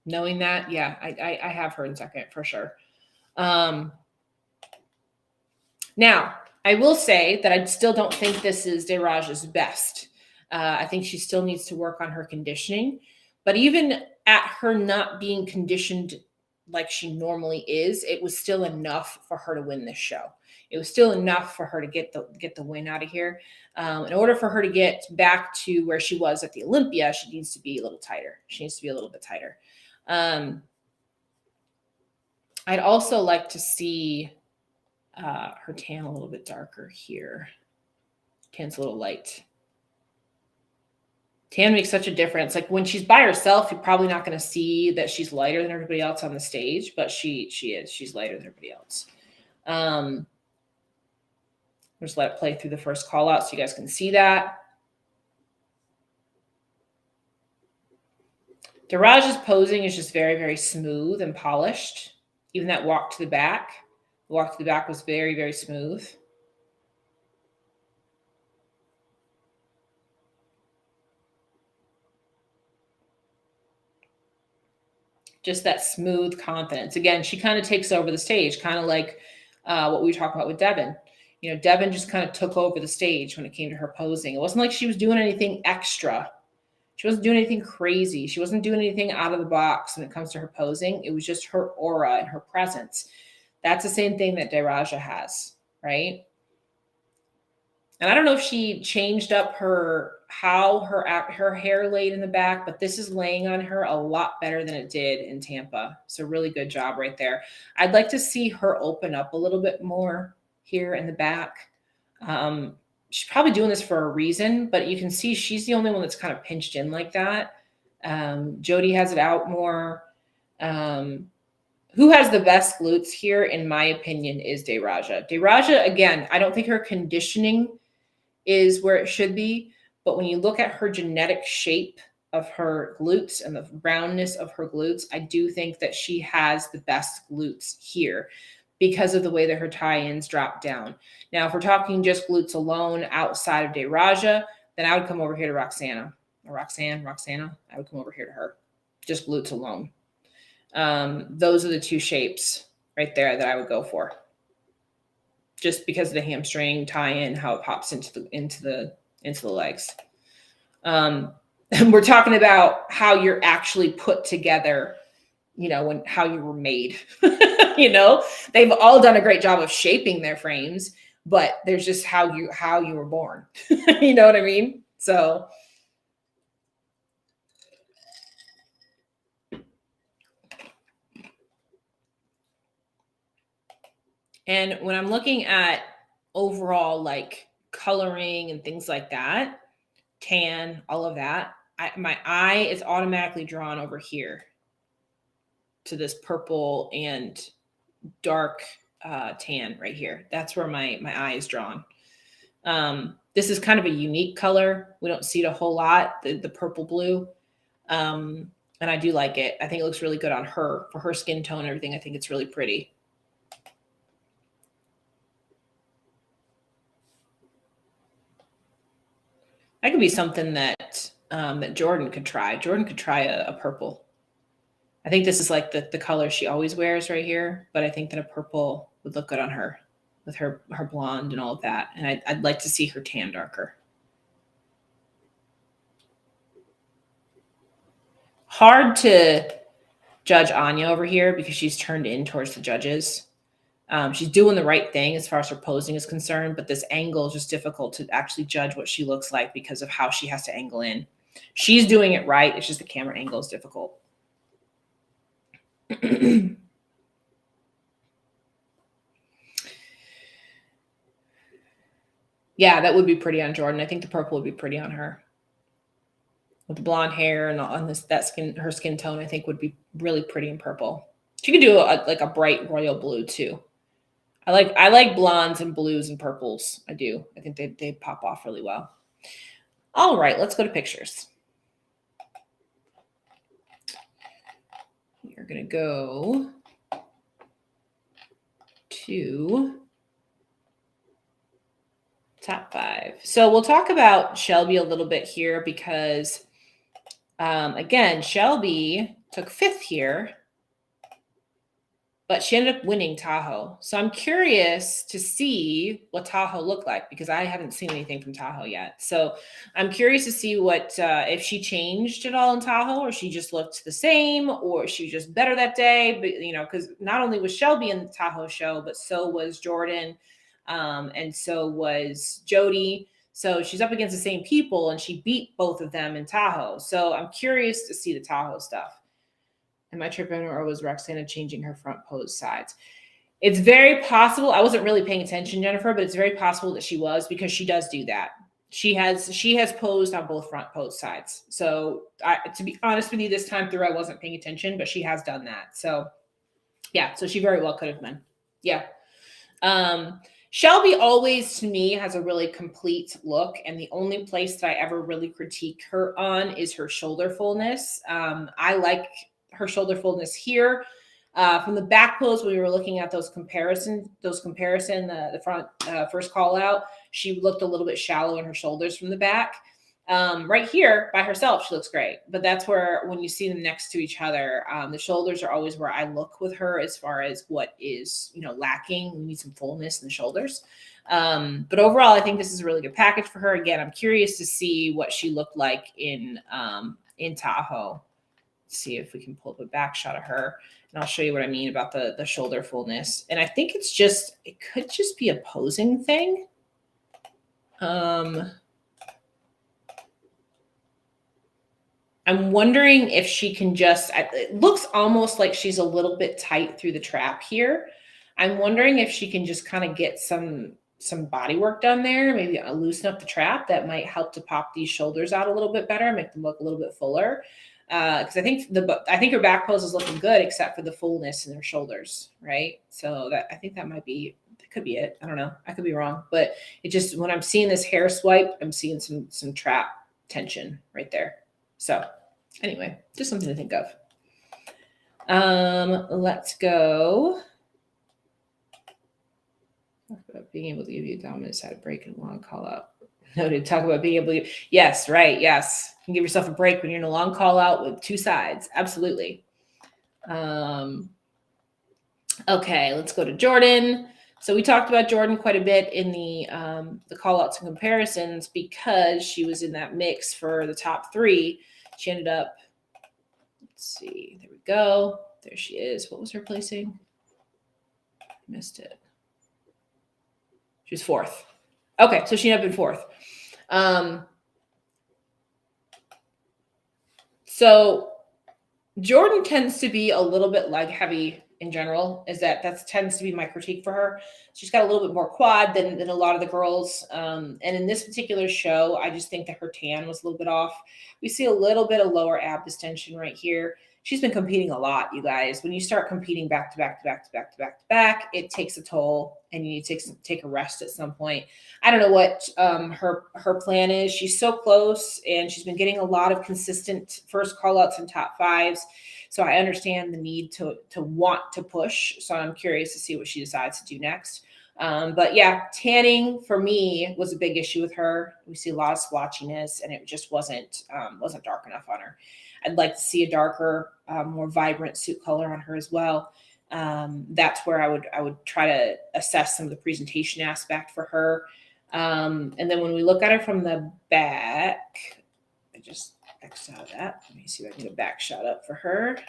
knowing that, yeah, I have her in second for sure. Now, I will say that I still don't think this is Deraja's best. I think she still needs to work on her conditioning. But even at her not being conditioned like she normally is, it was still enough for her to win this show. It was still enough for her to get the win out of here. In order for her to get back to where she was at the Olympia, she needs to be a little tighter. She needs to be a little bit tighter. I'd also like to see her tan a little bit darker here. Tan's a little light. Tan makes such a difference. Like when she's by herself, you're probably not going to see that she's lighter than everybody else on the stage, but she is. She's lighter than everybody else. Just let it play through the first call out so you guys can see that. Deraja's posing is just very, very smooth and polished. Even that walk to the back. The walk to the back was very, very smooth. Just that smooth confidence. Again, she kind of takes over the stage, kind of like what we were talking about with Devon. You know, Devon just kind of took over the stage when it came to her posing. It wasn't like she was doing anything extra. She wasn't doing anything crazy. She wasn't doing anything out of the box when it comes to her posing. It was just her aura and her presence. That's the same thing that Deraja has, right? And I don't know if she changed up how her hair laid in the back, but this is laying on her a lot better than it did in Tampa. So really good job right there. I'd like to see her open up a little bit more here in the back. She's probably doing this for a reason, but you can see she's the only one that's kind of pinched in like that. Jody has it out more. Who has the best glutes here, in my opinion, is Deraja. Deraja, again, I don't think her conditioning is where it should be, but when you look at her genetic shape of her glutes and the roundness of her glutes, I do think that she has the best glutes here because of the way that her tie-ins drop down. Now, if we're talking just glutes alone outside of Deraja, then I would come over here to Roxana. I would come over here to her. Just glutes alone. Those are the two shapes right there that I would go for. Just because of the hamstring tie-in, how it pops into the legs. And we're talking about how you're actually put together, you know, how you were made. You know, they've all done a great job of shaping their frames, but there's just how you were born. You know what I mean? So and when I'm looking at overall like coloring and things like that, tan, all of that, my eye is automatically drawn over here to this purple and dark tan right here. That's where my eye is drawn. This is kind of a unique color. We don't see it a whole lot, the purple blue. And I do like it. I think it looks really good on her for her skin tone and everything. I think it's really pretty. That could be something that that Jordan could try. Jordan could try a purple. I think this is like the color she always wears right here, but I think that a purple would look good on her with her blonde and all of that. And I'd like to see her tan darker. Hard to judge Anya over here because she's turned in towards the judges. She's doing the right thing as far as her posing is concerned, but this angle is just difficult to actually judge what she looks like because of how she has to angle in. She's doing it right. It's just the camera angle is difficult. Yeah, that would be pretty on Jordan. I think the purple would be pretty on her. With the blonde hair and on her skin tone, I think would be really pretty in purple. She could do like a bright royal blue too. I like blondes and blues and purples. I do. I think they pop off really well. All right, let's go to pictures. We're going to go to top 5. So we'll talk about Shelby a little bit here because, again, Shelby took 5th here, but she ended up winning Tahoe. So I'm curious to see what Tahoe looked like because I haven't seen anything from Tahoe yet. So I'm curious to see what if she changed at all in Tahoe, or she just looked the same, or she was just better that day. But because not only was Shelby in the Tahoe show, but so was Jordan, and so was Jody. So she's up against the same people, and she beat both of them in Tahoe. So I'm curious to see the Tahoe stuff. Am I tripping, or was Roxana changing her front pose sides? It's very possible. I wasn't really paying attention, Jennifer, but it's very possible that she was, because she does do that. She has posed on both front pose sides. So to be honest with you, this time through, I wasn't paying attention, but she has done that. So yeah, so she very well could have been. Yeah. Shelby always, to me, has a really complete look, and the only place that I ever really critique her on is her shoulder fullness. I like her shoulder fullness here. From the back pose, when we were looking at the front first call out, she looked a little bit shallow in her shoulders from the back. Right here by herself, she looks great. But that's where, when you see them next to each other, the shoulders are always where I look with her as far as what is, lacking. We need some fullness in the shoulders. But overall, I think this is a really good package for her. Again, I'm curious to see what she looked like in Tahoe. Let's see if we can pull up a back shot of her, and I'll show you what I mean about the shoulder fullness. And I think it could just be a posing thing. I'm wondering if she can it looks almost like she's a little bit tight through the trap here. I'm wondering if she can just kind of get some body work done there, maybe loosen up the trap. That might help to pop these shoulders out a little bit better, make them look a little bit fuller. Because I think her back pose is looking good, except for the fullness in her shoulders, right? So I think that could be it. I don't know. I could be wrong, but it just, when I'm seeing this hair swipe, I'm seeing some trap tension right there. So anyway, just something to think of. Let's go. Talk about being able to give you a dominant side break and long call out. Noted. Talk about being able to. Yes, right. Yes, you can give yourself a break when you're in a long call out with 2 sides. Absolutely. Okay, let's go to Jordan. So we talked about Jordan quite a bit in the call outs and comparisons, because she was in that mix for the top 3. She ended up. Let's see. There we go. There she is. What was her placing? Missed it. She was 4th. Okay, so she ended up in 4th. So Jordan tends to be a little bit leg heavy in general. That tends to be my critique for her. She's got a little bit more quad than a lot of the girls. And in this particular show, I just think that her tan was a little bit off. We see a little bit of lower ab distension right here. She's been competing a lot, you guys. When you start competing back to back to back to back to back to back, it takes a toll, and you need to take a rest at some point. I don't know what her plan is. She's so close, and she's been getting a lot of consistent first call outs and top 5s. So I understand the need to want to push. So I'm curious to see what she decides to do next. But yeah, tanning for me was a big issue with her. We see a lot of splotchiness, and it just wasn't dark enough on her. I'd like to see a darker, more vibrant suit color on her as well. That's where I would try to assess some of the presentation aspect for her. And then when we look at her from the back, I just X'd out of that. Let me see if I can get a back shot up for her.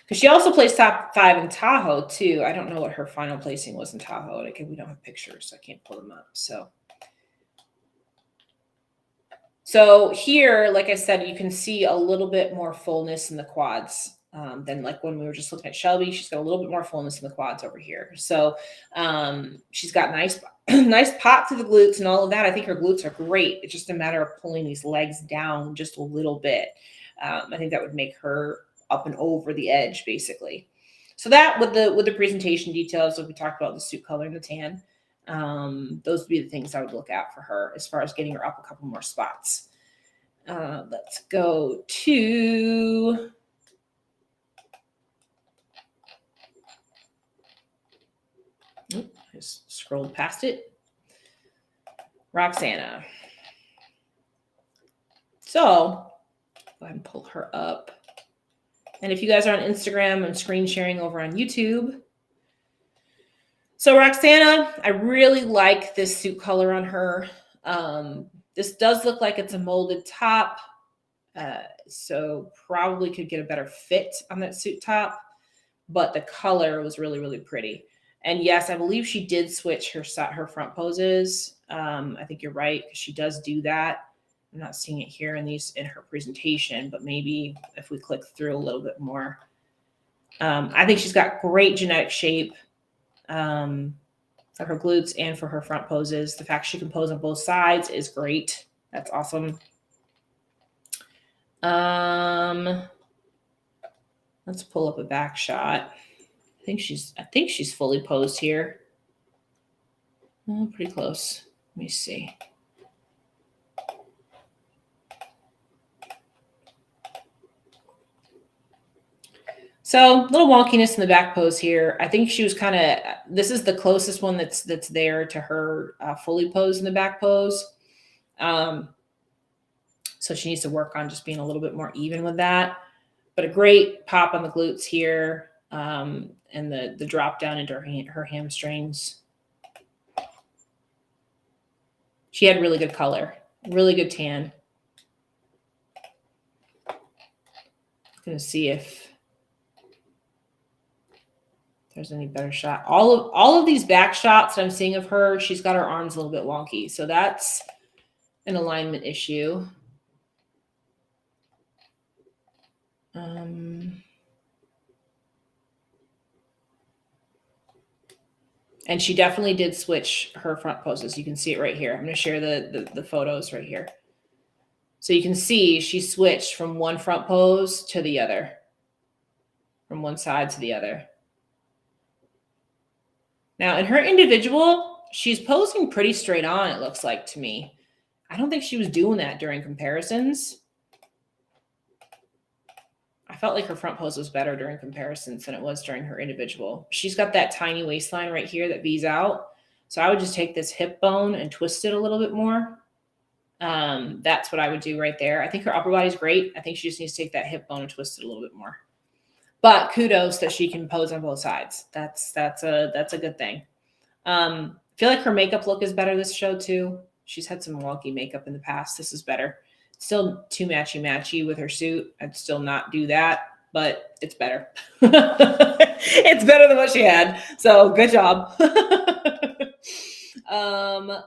Because she also placed top 5 in Tahoe too. I don't know what her final placing was in Tahoe. We don't have pictures, so I can't pull them up. So here, like I said, you can see a little bit more fullness in the quads than like when we were just looking at Shelby. She's got a little bit more fullness in the quads over here. So she's got nice pop to the glutes and all of that. I think her glutes are great. It's just a matter of pulling these legs down just a little bit. I think that would make her up and over the edge, basically. So that with the presentation details, like we talked about, the suit color and the tan, those would be the things I would look at for her as far as getting her up a couple more spots. Let's go to just scrolled past it. Roxana. So go ahead and pull her up. And if you guys are on Instagram, I'm screen sharing over on YouTube. So Roxana, I really like this suit color on her. This does look like it's a molded top. So probably could get a better fit on that suit top, but the color was really, really pretty. And yes, I believe she did switch her front poses. I think you're right, because she does do that. I'm not seeing it here in her presentation, but maybe if we click through a little bit more. I think she's got great genetic shape for her glutes and for her front poses. The fact she can pose on both sides is great. That's awesome. Let's pull up a back shot. I think she's fully posed here. Oh, pretty close. Let me see. So a little wonkiness in the back pose here. I think she was this is the closest one that's there to her fully posed in the back pose. So she needs to work on just being a little bit more even with that. But a great pop on the glutes here, and the drop down into her hamstrings. She had really good color, really good tan. I'm gonna see if there's any better shot. All of these back shots that I'm seeing of her, she's got her arms a little bit wonky. So that's an alignment issue. And she definitely did switch her front poses. You can see it right here. I'm going to share the photos right here. So you can see she switched from one front pose to the other, from one side to the other. Now, in her individual, she's posing pretty straight on, it looks like to me. I don't think she was doing that during comparisons. I felt like her front pose was better during comparisons than it was during her individual. She's got that tiny waistline right here that V's out. So I would just take this hip bone and twist it a little bit more. That's what I would do right there. I think her upper body's great. I think she just needs to take that hip bone and twist it a little bit more. But kudos that she can pose on both sides. That's a good thing. I feel like her makeup look is better this show too. She's had some wonky makeup in the past. This is better. Still too matchy with her suit. I'd still not do that, but it's better. It's better than what she had. So good job.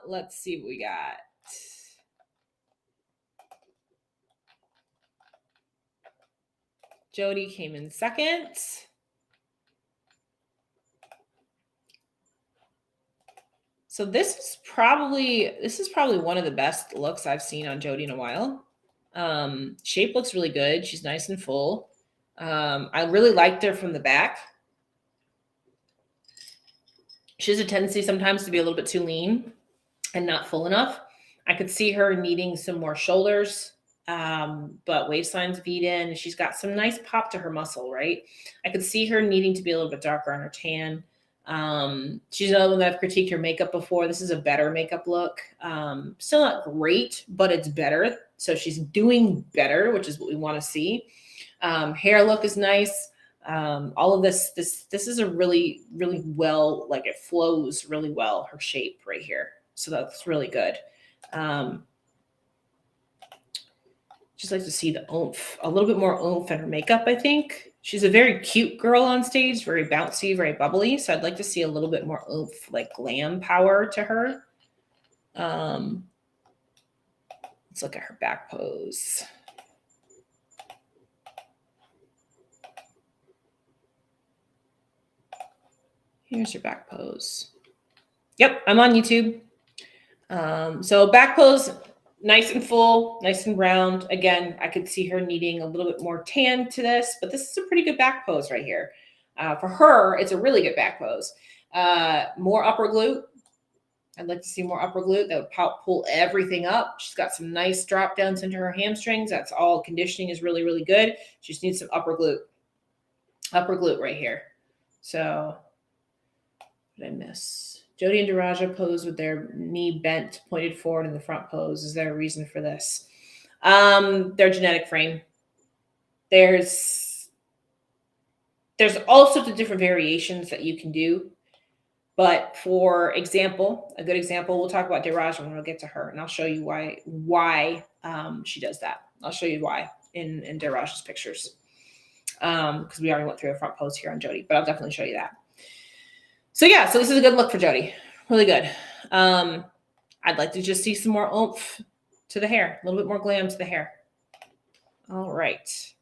Let's see what we got. Jody came in second. So this is probably one of the best looks I've seen on Jody in a while. Shape looks really good. She's nice and full. I really liked her from the back. She has a tendency sometimes to be a little bit too lean and not full enough. I could see her needing some more shoulders, but waistline's V'd in. She's got some nice pop to her muscle, right? I could see her needing to be a little bit darker on her tan. She's another one that I've critiqued her makeup before. This is a better makeup look. Still not great, but it's better. So she's doing better, which is what we want to see. Hair look is nice. All of this is a really, really well, like it flows really well, her shape right here. So that's really good. Just like to see the oomph, a little bit more oomph in her makeup, I think. She's a very cute girl on stage, very bouncy, very bubbly. So I'd like to see a little bit more oomph, like glam power to her. Let's look at her back pose. Here's her back pose. Yep, I'm on YouTube. So back pose, nice and full, nice and round. Again, I could see her needing a little bit more tan to this, but this is a pretty good back pose right here. For her, it's a really good back pose. More upper glute. I'd like to see more upper glute. That would pull everything up. She's got some nice drop downs into her hamstrings. That's all. Conditioning is really, really good. She just needs some upper glute right here. So what did I miss? Jody and Daraja pose with their knee bent, pointed forward in the front pose. Is there a reason for this? Their genetic frame. There's all sorts of different variations that you can do. But for example, a good example, we'll talk about Daraja when we'll get to her, and I'll show you why she does that. I'll show you why in Daraja's pictures, because we already went through a front pose here on Jody, but I'll definitely show you that. So yeah, so this is a good look for Jody. Really good. I'd like to just see some more oomph to the hair, a little bit more glam to the hair. All right.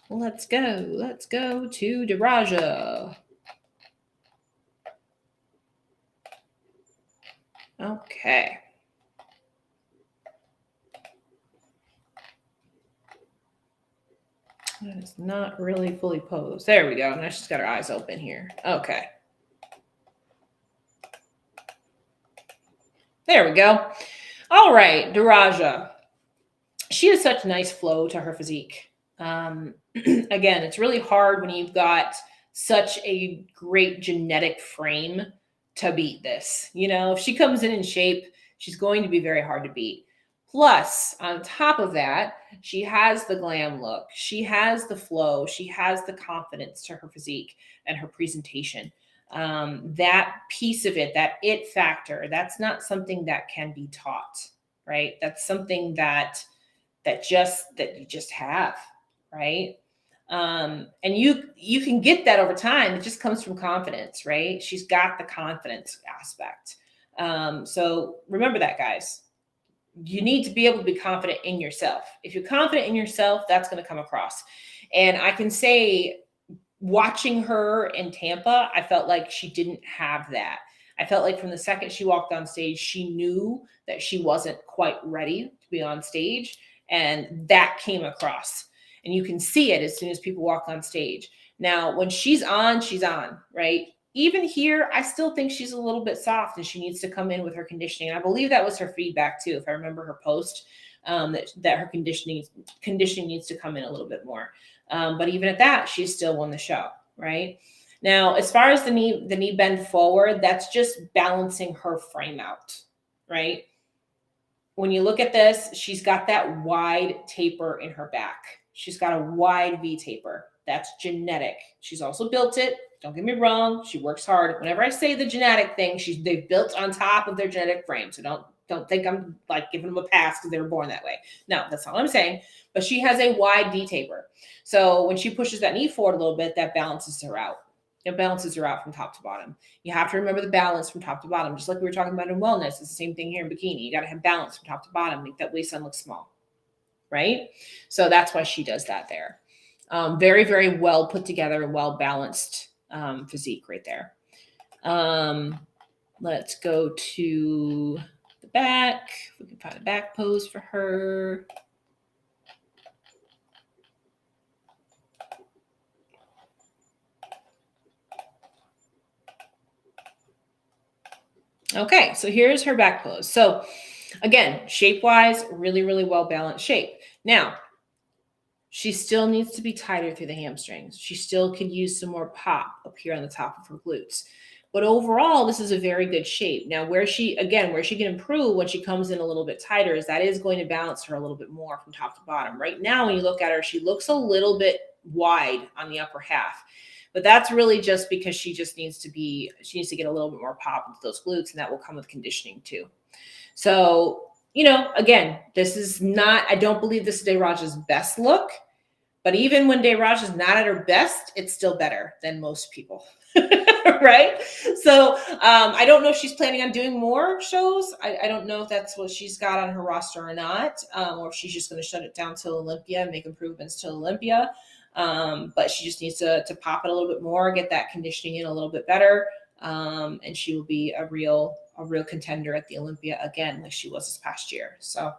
Let's go. Let's go to Daraja. Okay. That is not really fully posed. There we go. Now she's got her eyes open here. Okay. There we go. All right, Daraja. She has such nice flow to her physique. Again, it's really hard when you've got such a great genetic frame to beat this. You know, if she comes in shape, she's going to be very hard to beat. Plus, on top of that, she has the glam look. She has the flow. She has the confidence to her physique and her presentation. That piece of it, that it factor, that's not something that can be taught, right? That's something that you just have, right? And you can get that over time. It just comes from confidence, right? She's got the confidence aspect. So remember that, guys. You need to be able to be confident in yourself. If you're confident in yourself, that's going to come across. And I can say, watching her in Tampa, I felt like she didn't have that. I felt like from the second she walked on stage, she knew that she wasn't quite ready to be on stage. And that came across. And you can see it as soon as people walk on stage. Now, when she's on, right? Even here, I still think she's a little bit soft and she needs to come in with her conditioning. And I believe that was her feedback too, if I remember her post, that her conditioning needs to come in a little bit more. But even at that, she still won the show, right? Now, as far as the knee bend forward, that's just balancing her frame out, right? When you look at this, she's got that wide taper in her back. She's got a wide V taper. That's genetic. She's also built it. Don't get me wrong. She works hard. Whenever I say the genetic thing, they've built on top of their genetic frame. So don't think I'm like giving them a pass because they were born that way. No, that's not what I'm saying. But she has a wide V taper. So when she pushes that knee forward a little bit, that balances her out. It balances her out from top to bottom. You have to remember the balance from top to bottom. Just like we were talking about in wellness, it's the same thing here in bikini. You got to have balance from top to bottom. Make that waistline look small, right? So that's why she does that there. Very, very well put together, well balanced physique right there. Let's go to the back. We can find a back pose for her. Okay, so here's her back pose. So again, shape-wise, really, really well-balanced shape. Now, she still needs to be tighter through the hamstrings. She still could use some more pop up here on the top of her glutes. But overall, this is a very good shape. Now, where she can improve when she comes in a little bit tighter is that is going to balance her a little bit more from top to bottom. Right now, when you look at her, she looks a little bit wide on the upper half. But that's really just because she needs to get a little bit more pop into those glutes, and that will come with conditioning too. So, again, I don't believe this is Daraja's best look, but even when Daraja's not at her best, it's still better than most people, right? So I don't know if she's planning on doing more shows. I don't know if that's what she's got on her roster or not, or if she's just going to shut it down till Olympia and make improvements till Olympia. But she just needs to pop it a little bit more, get that conditioning in a little bit better. And she will be a real contender at the Olympia again, like she was this past year. So,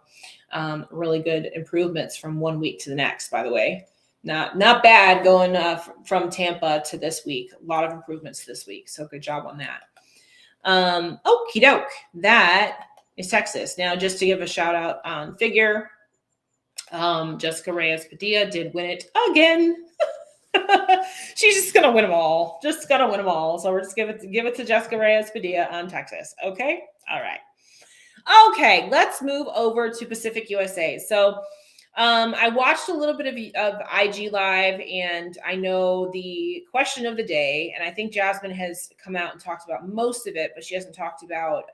really good improvements from 1 week to the next, by the way. Not bad going from Tampa to this week. A lot of improvements this week. So good job on that. Okie doke. That is Texas. Now, just to give a shout out on figure, Jessica Reyes Padilla did win it again. She's just gonna win them all. Just gonna win them all. So we're just give it to Jessica Reyes Padilla on Texas. Okay. All right. Okay. Let's move over to Pacific USA. So I watched a little bit of IG Live, and I know the question of the day, and I think Jasmine has come out and talked about most of it, but she hasn't talked about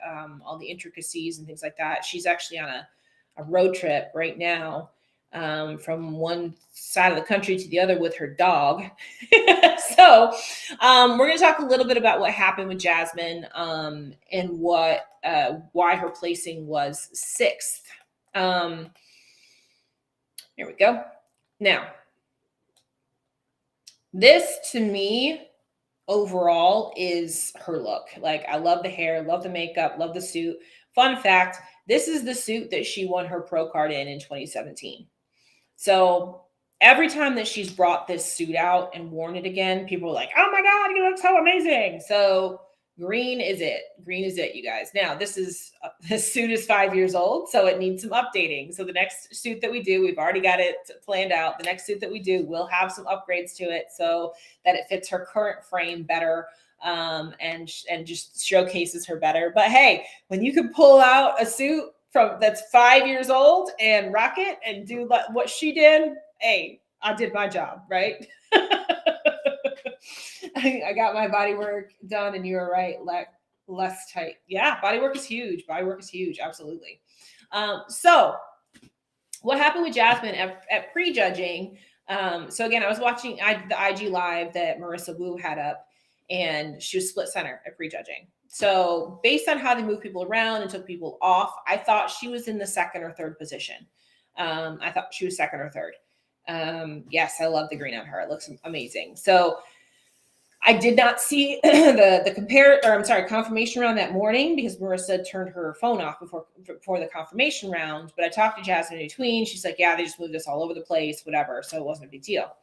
all the intricacies and things like that. She's actually on a road trip right now, from one side of the country to the other with her dog. So we're going to talk a little bit about what happened with Jasmine, and why her placing was 6th. Here we go. Now, this to me overall is her look. Like, I love the hair, love the makeup, love the suit. Fun fact, this is the suit that she won her pro card in 2017. So every time that she's brought this suit out and worn it again, people are like, oh my God, you look so amazing. So green is it. Green is it, you guys. Now, this suit is 5 years old, so it needs some updating. So the next suit that we do, we've already got it planned out. The next suit that we do will have some upgrades to it so that it fits her current frame better, and just showcases her better. But hey, when you can pull out a suit that's 5 years old and rock it and do what she did, hey, I did my job, right? I got my body work done, and you were right, less tight. Yeah, body work is huge. Body work is huge, absolutely. So what happened with Jasmine at prejudging? So again, I was watching the IG Live that Marissa Wu had up, and she was split center at prejudging. So based on how they moved people around and took people off, I thought she was in the 2nd or 3rd position. I thought she was 2nd or 3rd. Yes, I love the green on her. It looks amazing. So I did not see the confirmation round that morning, because Marissa turned her phone off before the confirmation round. But I talked to Jasmine in between. She's like, yeah, they just moved us all over the place, whatever. So it wasn't a big deal.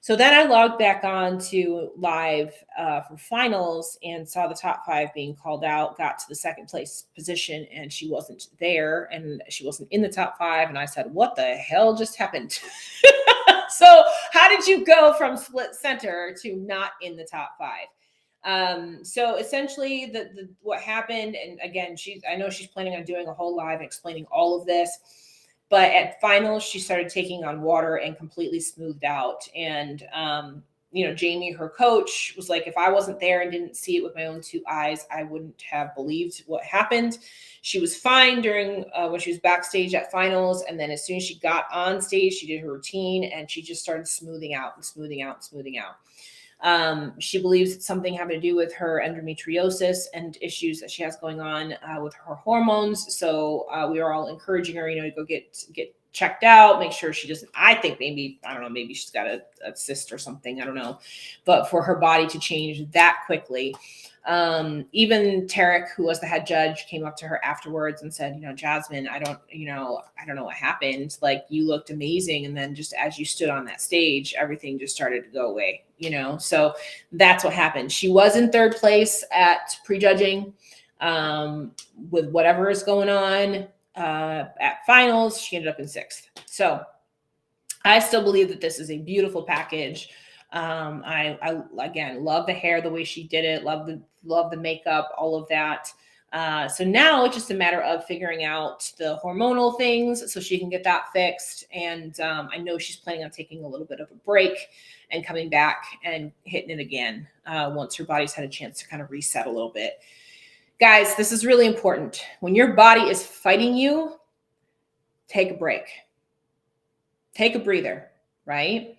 So then I logged back on to live for finals and saw the top 5 being called out, got to the 2nd place position, and she wasn't there, and she wasn't in the top 5. And I said, what the hell just happened? So how did you go from split center to not in the top 5? So essentially what happened, and again, I know she's planning on doing a whole live explaining all of this, but at finals, she started taking on water and completely smoothed out. And, Jamie, her coach, was like, if I wasn't there and didn't see it with my own 2 eyes, I wouldn't have believed what happened. She was fine during when she was backstage at finals. And then as soon as she got on stage, she did her routine, and she just started smoothing out and smoothing out and smoothing out. She believes it's something having to do with her endometriosis and issues that she has going on with her hormones. So we are all encouraging her, to go get checked out, make sure she doesn't, I think maybe she's got a cyst or something. I don't know. But for her body to change that quickly. Even Tarek, who was the head judge, came up to her afterwards and said, Jasmine, I don't know what happened. Like, you looked amazing. And then just as you stood on that stage, everything just started to go away, so that's what happened. She was in 3rd place at prejudging, with whatever is going on, at finals. She ended up in 6th. So I still believe that this is a beautiful package. I again love the hair, the way she did it, love the makeup, all of that. So now it's just a matter of figuring out the hormonal things so she can get that fixed. And I know she's planning on taking a little bit of a break and coming back and hitting it again once her body's had a chance to kind of reset a little bit. Guys, this is really important. When your body is fighting you, take a break. Take a breather, right?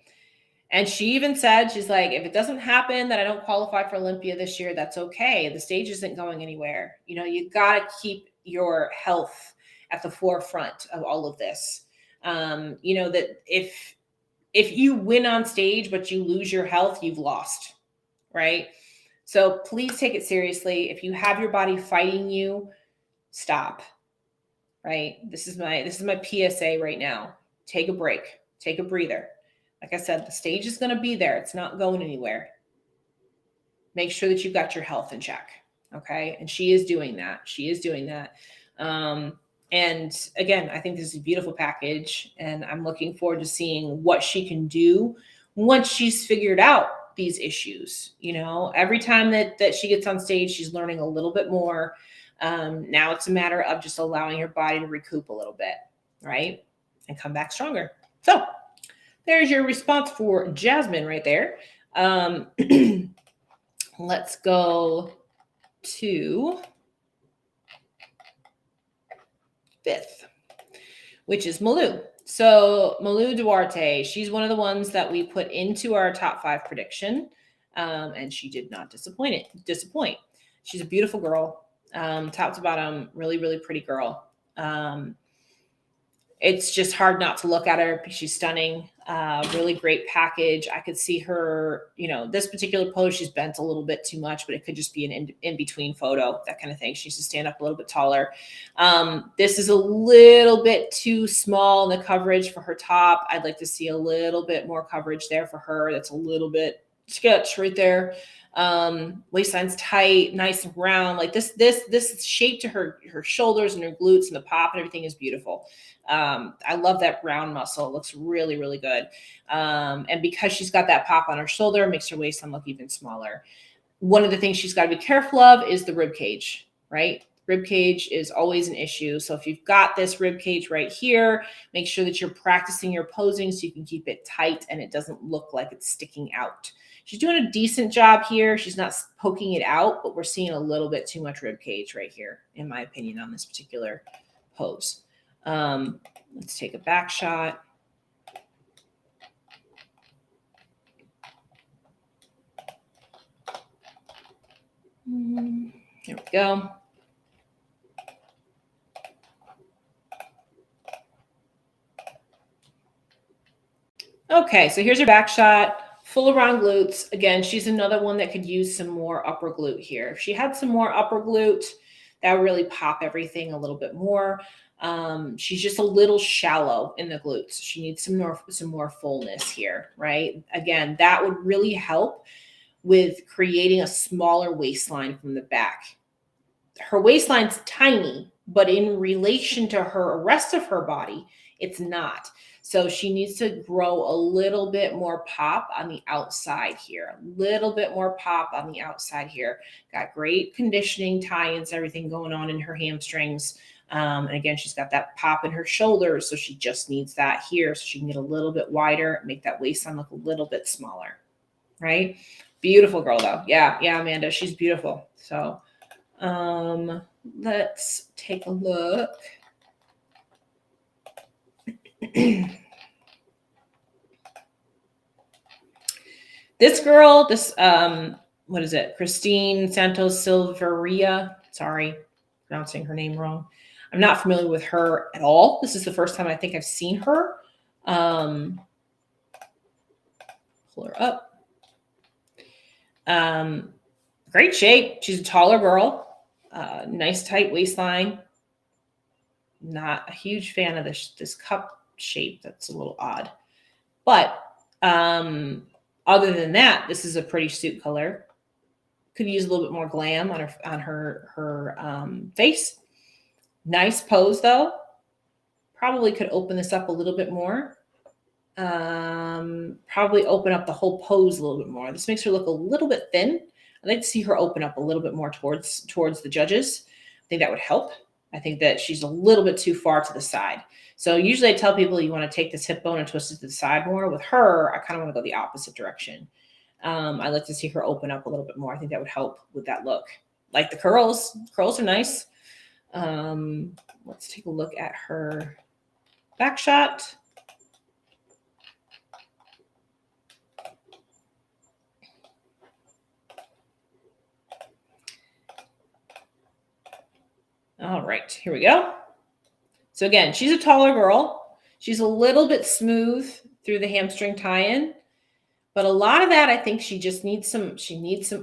And she even said, she's like, if it doesn't happen that I don't qualify for Olympia this year, that's okay. The stage isn't going anywhere. You got to keep your health at the forefront of all of this. That if you win on stage, but you lose your health, you've lost, right? So please take it seriously. If you have your body fighting you, stop, right? This is my PSA right now. Take a break, take a breather. Like I said, the stage is going to be there. It's not going anywhere. Make sure that you've got your health in check. Okay. And she is doing that. She is doing that. And again, I think this is a beautiful package, and I'm looking forward to seeing what she can do once she's figured out these issues. You know, every time that she gets on stage, she's learning a little bit more. Now it's a matter of just allowing her body to recoup a little bit, right? And come back stronger. So there's your response for Jasmine right there. Let's go to fifth, which is Malou. So Malou Duarte, she's one of the ones that we put into our top 5 prediction, and she did not disappoint. She's a beautiful girl, top to bottom, really, really pretty girl. It's just hard not to look at her because she's stunning. Really great package. I could see her, you know, this particular pose, she's bent a little bit too much, but it could just be an in-between photo, that kind of thing. She needs to stand up a little bit taller. This is a little bit too small in the coverage for her top. I'd like to see a little bit more coverage there for her. That's a little bit sketch right there. Waistline's tight, nice and round. Like this shape to her shoulders and her glutes and the pop and everything is beautiful. I love that round muscle. It looks really, really good. And because she's got that pop on her shoulder, it makes her waistline look even smaller. One of the things she's got to be careful of is the rib cage, right? Rib cage is always an issue. So if you've got this rib cage right here, make sure that you're practicing your posing so you can keep it tight and it doesn't look like it's sticking out. She's doing a decent job here. She's not poking it out, but we're seeing a little bit too much rib cage right here, in my opinion, on this particular pose. Let's take a back shot. Here we go. Okay, so here's her back shot. Full around glutes. Again, she's another one that could use some more upper glute here. If she had some more upper glute, that would really pop everything a little bit more. She's just a little shallow in the glutes. She needs some more fullness here, right? Again, that would really help with creating a smaller waistline from the back. Her waistline's tiny, but in relation to her rest of her body, it's not. So she needs to grow a little bit more pop on the outside here, a little bit more pop on the outside here. Got great conditioning, tie-ins, everything going on in her hamstrings. And again, she's got that pop in her shoulders. So she just needs that here so she can get a little bit wider, make that waistline look a little bit smaller, right? Beautiful girl though. Yeah, Amanda, she's beautiful. So let's take a look. This girl, what is it? Christine Santos Silveria. Sorry, pronouncing her name wrong. I'm not familiar with her at all. This is the first time I think I've seen her. Pull her up. Great shape. She's a taller girl. Nice tight waistline. Not a huge fan of this cup shape. That's a little odd. But other than that, this is a pretty suit color. Could use a little bit more glam on her face. Nice pose though. Probably could open this up a little bit more. Probably open up the whole pose a little bit more. This makes her look a little bit thin. I'd like to see her open up a little bit more towards the judges. I think that would help. I think that she's a little bit too far to the side. So usually I tell people you want to take this hip bone and twist it to the side more. With her, I kind of want to go the opposite direction. I'd like to see her open up a little bit more. I think that would help with that look. Like the curls. Curls are nice. Let's take a look at her back shot. All right, here we go. So again, she's a taller girl. She's a little bit smooth through the hamstring tie-in, but a lot of that, I think she just needs some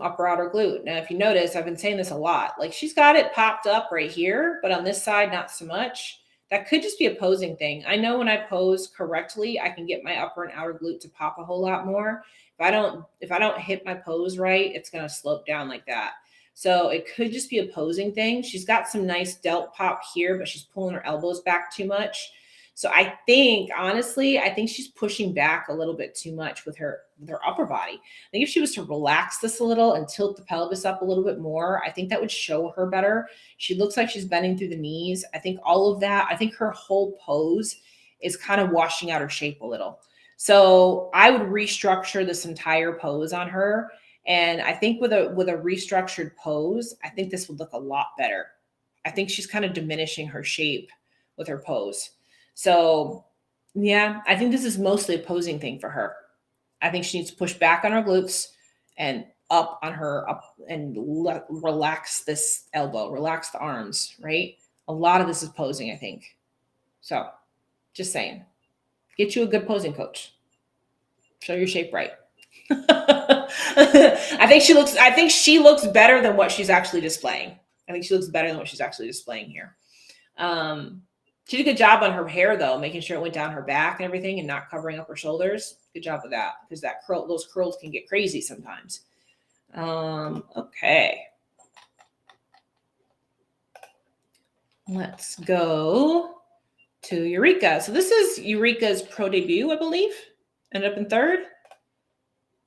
upper outer glute. Now, if you notice, I've been saying this a lot, like she's got it popped up right here, but on this side, not so much. That could just be a posing thing. I know when I pose correctly, I can get my upper and outer glute to pop a whole lot more. If I don't hit my pose right, it's going to slope down like that. So it could just be a posing thing. She's got some nice delt pop here, but she's pulling her elbows back too much. So I think, honestly, I think she's pushing back a little bit too much with her upper body. I think if she was to relax this a little and tilt the pelvis up a little bit more, I think that would show her better. She looks like she's bending through the knees. I think all of that, I think her whole pose is kind of washing out her shape a little. So I would restructure this entire pose on her. And I think with a restructured pose, I think this would look a lot better. I think she's kind of diminishing her shape with her pose. So yeah, I think this is mostly a posing thing for her. I think she needs to push back on her glutes and up on her up and relax this elbow, relax the arms, right? A lot of this is posing, I think. So just saying, get you a good posing coach. Show your shape right. I think she looks better than what she's actually displaying. I think she looks better than what she's actually displaying here. She did a good job on her hair though, making sure it went down her back and everything and not covering up her shoulders. Good job with that, because those curls can get crazy sometimes. Okay. Let's go to Eureka. So this is Eureka's pro debut, I believe. Ended up in third.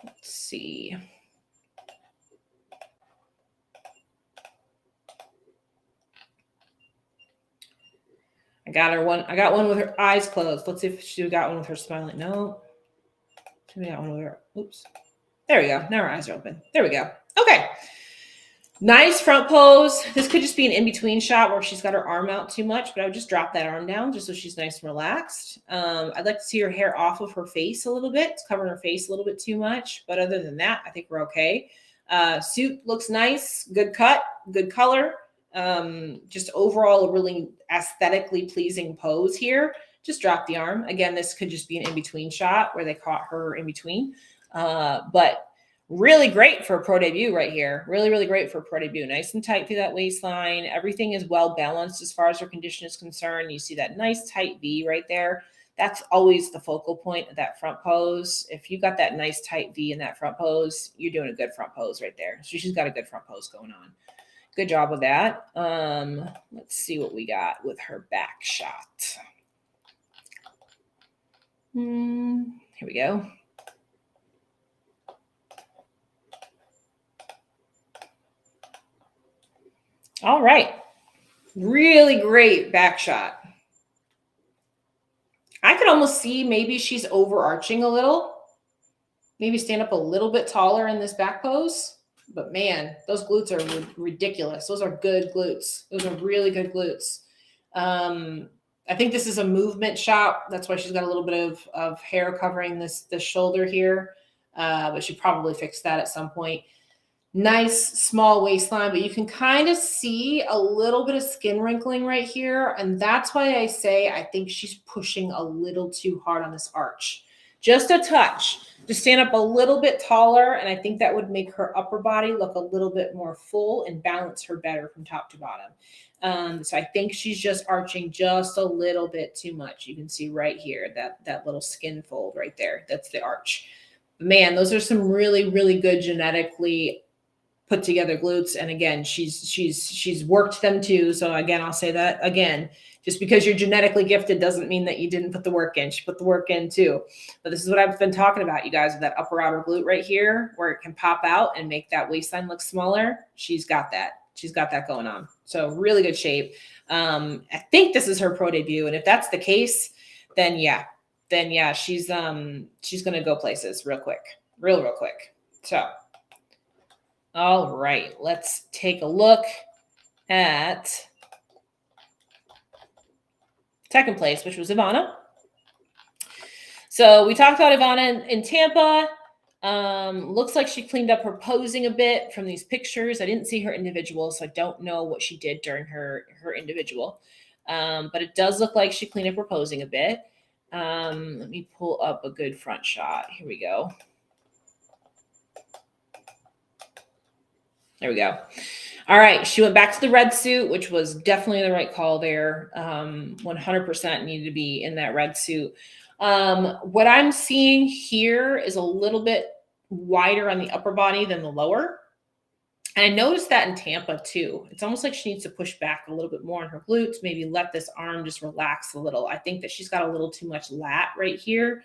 Let's see. I got one with her eyes closed. Let's see if she got one with her smiling. No. She got one with her. Oops. There we go. Now her eyes are open. There we go. Okay. Nice front pose. This could just be an in-between shot where she's got her arm out too much, but I would just drop that arm down just so she's nice and relaxed. I'd like to see her hair off of her face a little bit. It's covering her face a little bit too much, but other than that, I think we're okay. Suit looks nice. Good cut. Good color. Just overall a really aesthetically pleasing pose here. Just drop the arm. Again, this could just be an in-between shot where they caught her in between. But really great for a pro debut right here. Really, really great for a pro debut. Nice and tight through that waistline. Everything is well balanced as far as her condition is concerned. You see that nice tight V right there. That's always the focal point of that front pose. If you got that nice tight V in that front pose, you're doing a good front pose right there. So she's got a good front pose going on. Good job with that. Let's see what we got with her back shot. Here we go. All right. Really great back shot. I could almost see maybe she's overarching a little. Maybe stand up a little bit taller in this back pose. But man, those glutes are ridiculous. Those are good glutes. Those are really good glutes. I think this is a movement shot. That's why she's got a little bit of hair covering this shoulder here. But she probably fixed that at some point. Nice small waistline, but you can kind of see a little bit of skin wrinkling right here. And that's why I say I think she's pushing a little too hard on this arch. Just a touch. Just stand up a little bit taller, and I think that would make her upper body look a little bit more full and balance her better from top to bottom. So I think she's just arching just a little bit too much. You can see right here, that little skin fold right there. That's the arch. Man, those are some really, really good genetically put together glutes. And again, she's worked them too. So again, I'll say that again, just because you're genetically gifted doesn't mean that you didn't put the work in. She put the work in too. But this is what I've been talking about, you guys, with that upper outer glute right here, where it can pop out and make that waistline look smaller. She's got that. She's got that going on. So really good shape. I think this is her pro debut. And if that's the case, then yeah, she's going to go places real quick, real quick. So, all right, let's take a look at second place, which was Ivana. So we talked about Ivana in Tampa. Looks like she cleaned up her posing a bit from these pictures. I didn't see her individual, so I don't know what she did during her individual. But it does look like she cleaned up her posing a bit. Let me pull up a good front shot. Here we go. There we go. All right. She went back to the red suit, which was definitely the right call there. 100% needed to be in that red suit. What I'm seeing here is a little bit wider on the upper body than the lower. And I noticed that in Tampa too. It's almost like she needs to push back a little bit more on her glutes, maybe let this arm just relax a little. I think that she's got a little too much lat right here.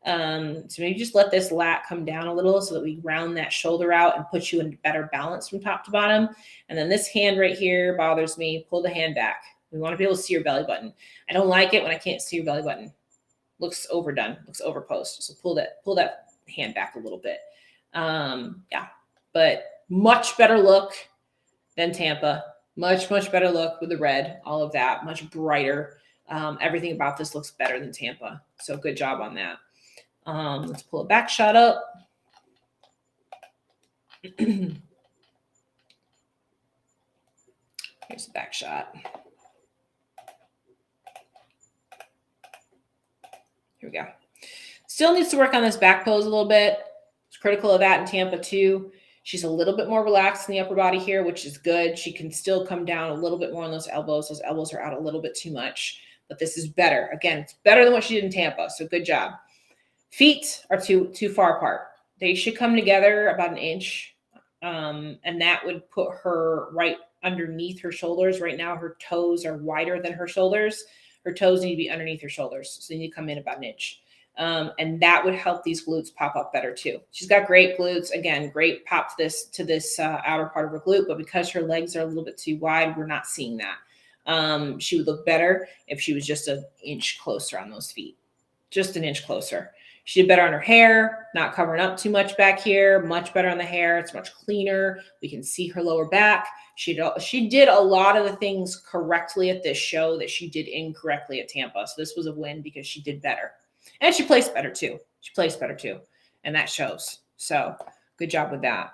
So maybe just let this lat come down a little so that we round that shoulder out and put you in better balance from top to bottom. And then this hand right here bothers me. Pull the hand back. We want to be able to see your belly button. I don't like it when I can't see your belly button. Looks overdone, looks overposed. So pull that hand back a little bit. Yeah, but much better look than Tampa. Much, much better look with the red, all of that, much brighter. Everything about this looks better than Tampa. So good job on that. Let's pull a back shot up. Here's the back shot. Here we go. Still needs to work on this back pose a little bit. It's critical of that in Tampa too. She's a little bit more relaxed in the upper body here, which is good. She can still come down a little bit more on those elbows. Those elbows are out a little bit too much, but this is better. Again, it's better than what she did in Tampa, so good job. Feet are too far apart. They should come together about an inch, and that would put her right underneath her shoulders. Right now, her toes are wider than her shoulders. Her toes need to be underneath her shoulders, so they need to come in about an inch. And that would help these glutes pop up better too. She's got great glutes. Again, great pop to this outer part of her glute, but because her legs are a little bit too wide, we're not seeing that. She would look better if she was just an inch closer on those feet, just an inch closer. She did better on her hair, not covering up too much back here, much better on the hair. It's much cleaner. We can see her lower back. She did a lot of the things correctly at this show that she did incorrectly at Tampa. So this was a win because she did better. And she placed better too. She placed better too. And that shows. So good job with that.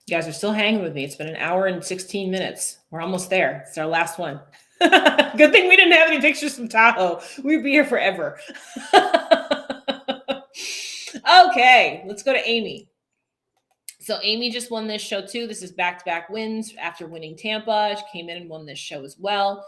You guys are still hanging with me. It's been an hour and 16 minutes. We're almost there. It's our last one. Good thing we didn't have any pictures from Tahoe. We'd be here forever. Okay, let's go to Amy. So Amy just won this show too. This is back-to-back wins after winning Tampa. She came in and won this show as well.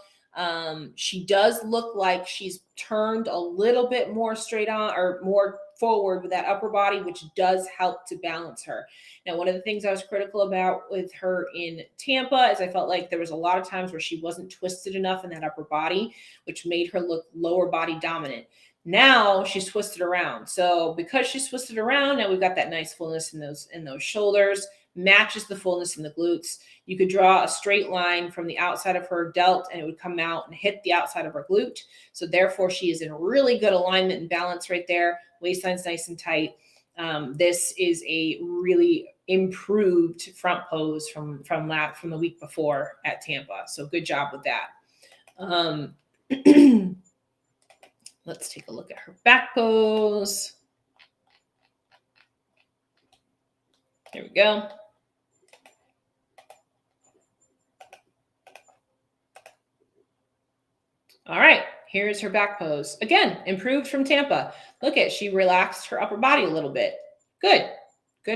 She does look like she's turned a little bit more straight on or more forward with that upper body, which does help to balance her. Now, one of the things I was critical about with her in Tampa is I felt like there was a lot of times where she wasn't twisted enough in that upper body, which made her look lower body dominant. Now she's twisted around. So because she's twisted around, now we've got that nice fullness in those shoulders, matches the fullness in the glutes. You could draw a straight line from the outside of her delt and it would come out and hit the outside of her glute. So therefore she is in really good alignment and balance right there. Waistline's nice and tight. This is a really improved front pose from the week before at Tampa. So good job with that. Let's take a look at her back pose. There we go. All right, here's her back pose. Again, improved from Tampa. Look at, she relaxed her upper body a little bit. Good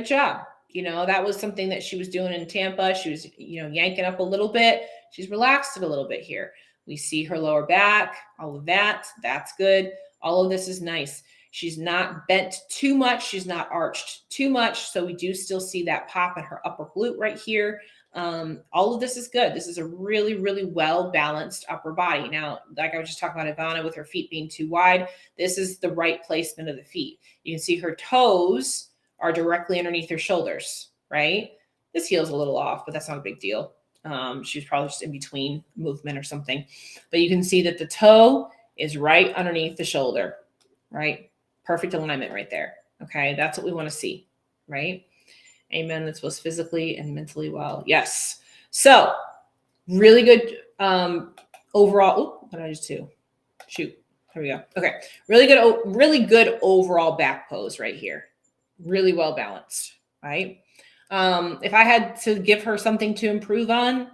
job. You know, that was something that she was doing in Tampa. She was, yanking up a little bit. She's relaxed it a little bit here. We see her lower back, all of that. That's good. All of this is nice. She's not bent too much. She's not arched too much. So we do still see that pop in her upper glute right here. All of this is good. This is a really, really well-balanced upper body. Now, like I was just talking about Ivana with her feet being too wide, this is the right placement of the feet. You can see her toes are directly underneath her shoulders, right? This heel's a little off, but that's not a big deal. She was probably just in between movement or something. But you can see that the toe is right underneath the shoulder, right? Perfect alignment right there. Okay, that's what we want to see, right? Amen. That's both physically and mentally well. Yes. So really good overall. Oh, what did I just do? Shoot. Here we go. Okay. Really good overall back pose right here. Really well balanced, right? If I had to give her something to improve on,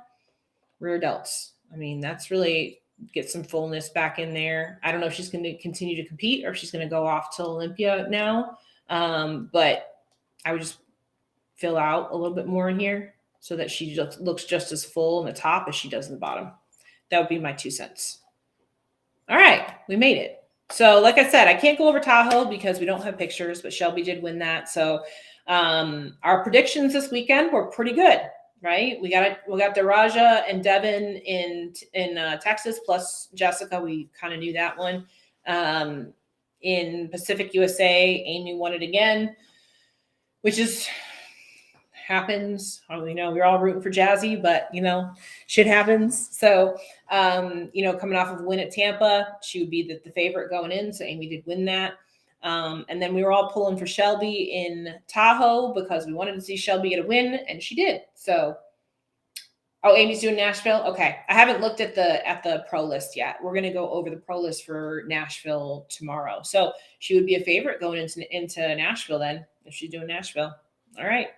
rear delts. I mean, that's really get some fullness back in there. I don't know if she's going to continue to compete or if she's going to go off to Olympia now. But I would just fill out a little bit more in here so that she just looks just as full in the top as she does in the bottom. That would be my 2 cents. All right, we made it. So like I said, I can't go over Tahoe because we don't have pictures, but Shelby did win that. So our predictions this weekend were pretty good, right? We got Daraja and Devon in Texas, plus Jessica. We kind of knew that one. In Pacific USA, Amy won it again, which is happens. We know we're all rooting for Jazzy, but shit happens. So coming off of a win at Tampa, she would be the favorite going in. So Amy did win that. And then we were all pulling for Shelby in Tahoe because we wanted to see Shelby get a win, and she did. So, Amy's doing Nashville. Okay, I haven't looked at the pro list yet. We're gonna go over the pro list for Nashville tomorrow. So she would be a favorite going into Nashville then if she's doing Nashville. All right.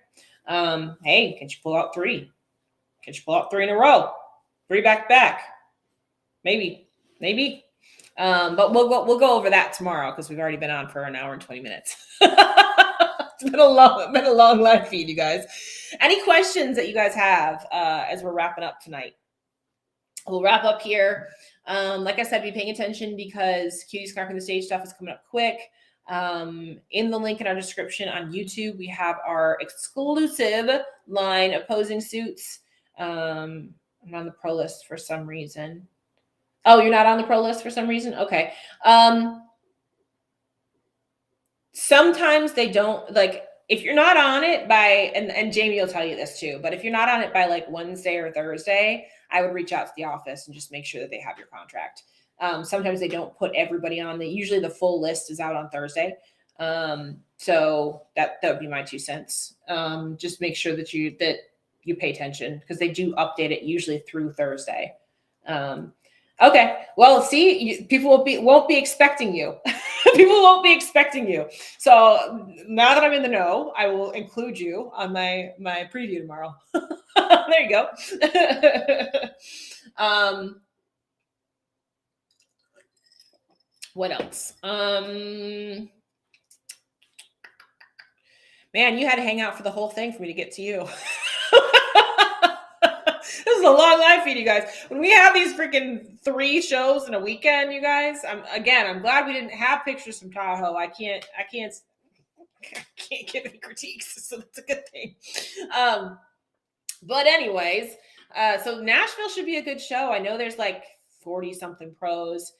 Hey, can she pull out 3? Can she pull out 3 in a row? 3 back to back? Maybe. But we'll go over that tomorrow because we've already been on for an hour and 20 minutes. It's been a long live feed, you guys. Any questions that you guys have as we're wrapping up tonight? We'll wrap up here. Like I said, be paying attention because Cutie Scarf and the Stage stuff is coming up quick. In the link in our description on YouTube, we have our exclusive line of posing suits. I'm on the pro list for some reason. Oh, you're not on the pro list for some reason? Okay. Sometimes they don't, like, if you're not on it by, and Jamie will tell you this too, but if you're not on it by like Wednesday or Thursday, I would reach out to the office and just make sure that they have your contract. Sometimes they don't put everybody on. Usually the full list is out on Thursday. So that would be my 2 cents. Just make sure that you pay attention because they do update it usually through Thursday. Okay. Well, see, people won't be expecting you. People won't be expecting you. So now that I'm in the know, I will include you on my preview tomorrow. There you go. What else? Man, you had to hang out for the whole thing for me to get to you. This is a long live feed, you guys. When we have these freaking 3 shows in a weekend, you guys, I'm glad we didn't have pictures from Tahoe. I can't give any critiques, so that's a good thing. But anyways, so Nashville should be a good show. I know there's like 40 something pros,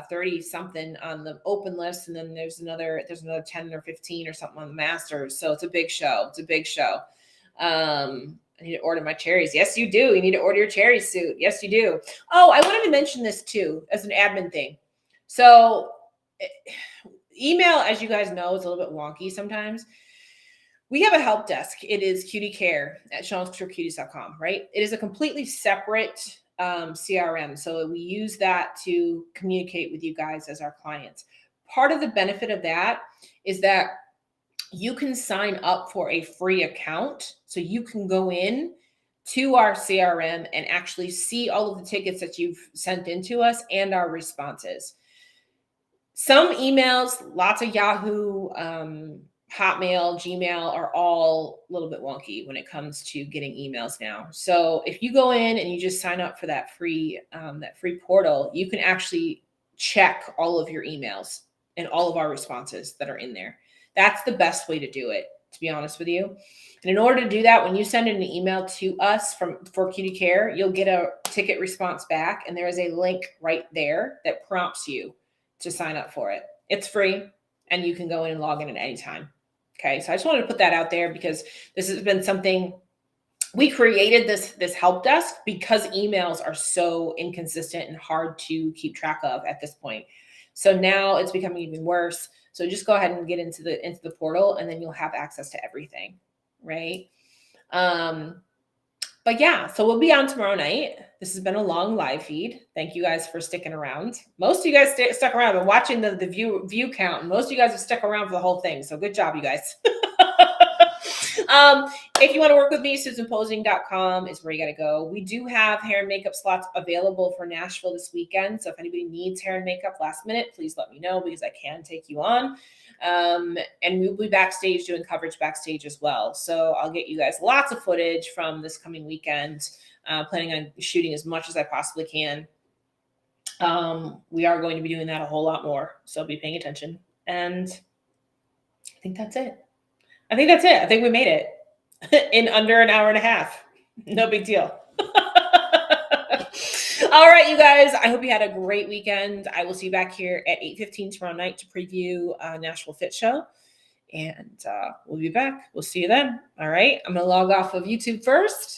30 something on the open list, and then there's another 10 or 15 or something on the Masters. So it's a big show. I need to order my cherries. Yes, you do. You need to order your cherry suit. Yes, you do. Oh, I wanted to mention this too as an admin thing. So email, as you guys know, is a little bit wonky sometimes. We have a help desk. It is Cutie Care at SeansCoutureCuties.com, right? It is a completely separate CRM. So we use that to communicate with you guys as our clients. Part of the benefit of that is that you can sign up for a free account. So you can go in to our CRM and actually see all of the tickets that you've sent into us and our responses. Some emails, lots of Yahoo, Hotmail, Gmail are all a little bit wonky when it comes to getting emails now. So if you go in and you just sign up for that free portal, you can actually check all of your emails and all of our responses that are in there. That's the best way to do it, to be honest with you. And in order to do that, when you send in an email to us for Cutie Care, you'll get a ticket response back, and there is a link right there that prompts you to sign up for it. It's free, and you can go in and log in at any time. Okay, so I just wanted to put that out there because this has been something we created this help desk because emails are so inconsistent and hard to keep track of at this point. So now it's becoming even worse. So just go ahead and get into the portal, and then you'll have access to everything, right? But yeah, so we'll be on tomorrow night. This has been a long live feed. Thank you guys for sticking around. Most of you guys stuck around and watching the view count. And most of you guys have stuck around for the whole thing. So good job, you guys. If you want to work with me, SusanPosing.com is where you got to go. We do have hair and makeup slots available for Nashville this weekend. So if anybody needs hair and makeup last minute, please let me know because I can take you on. And we'll be backstage doing coverage backstage as well. So I'll get you guys lots of footage from this coming weekend. Planning on shooting as much as I possibly can. We are going to be doing that a whole lot more. So be paying attention. And I think that's it. I think we made it in under an hour and a half. No big deal. All right, you guys. I hope you had a great weekend. I will see you back here at 8:15 tomorrow night to preview Nashville Fit Show. And we'll be back. We'll see you then. All right. I'm going to log off of YouTube first.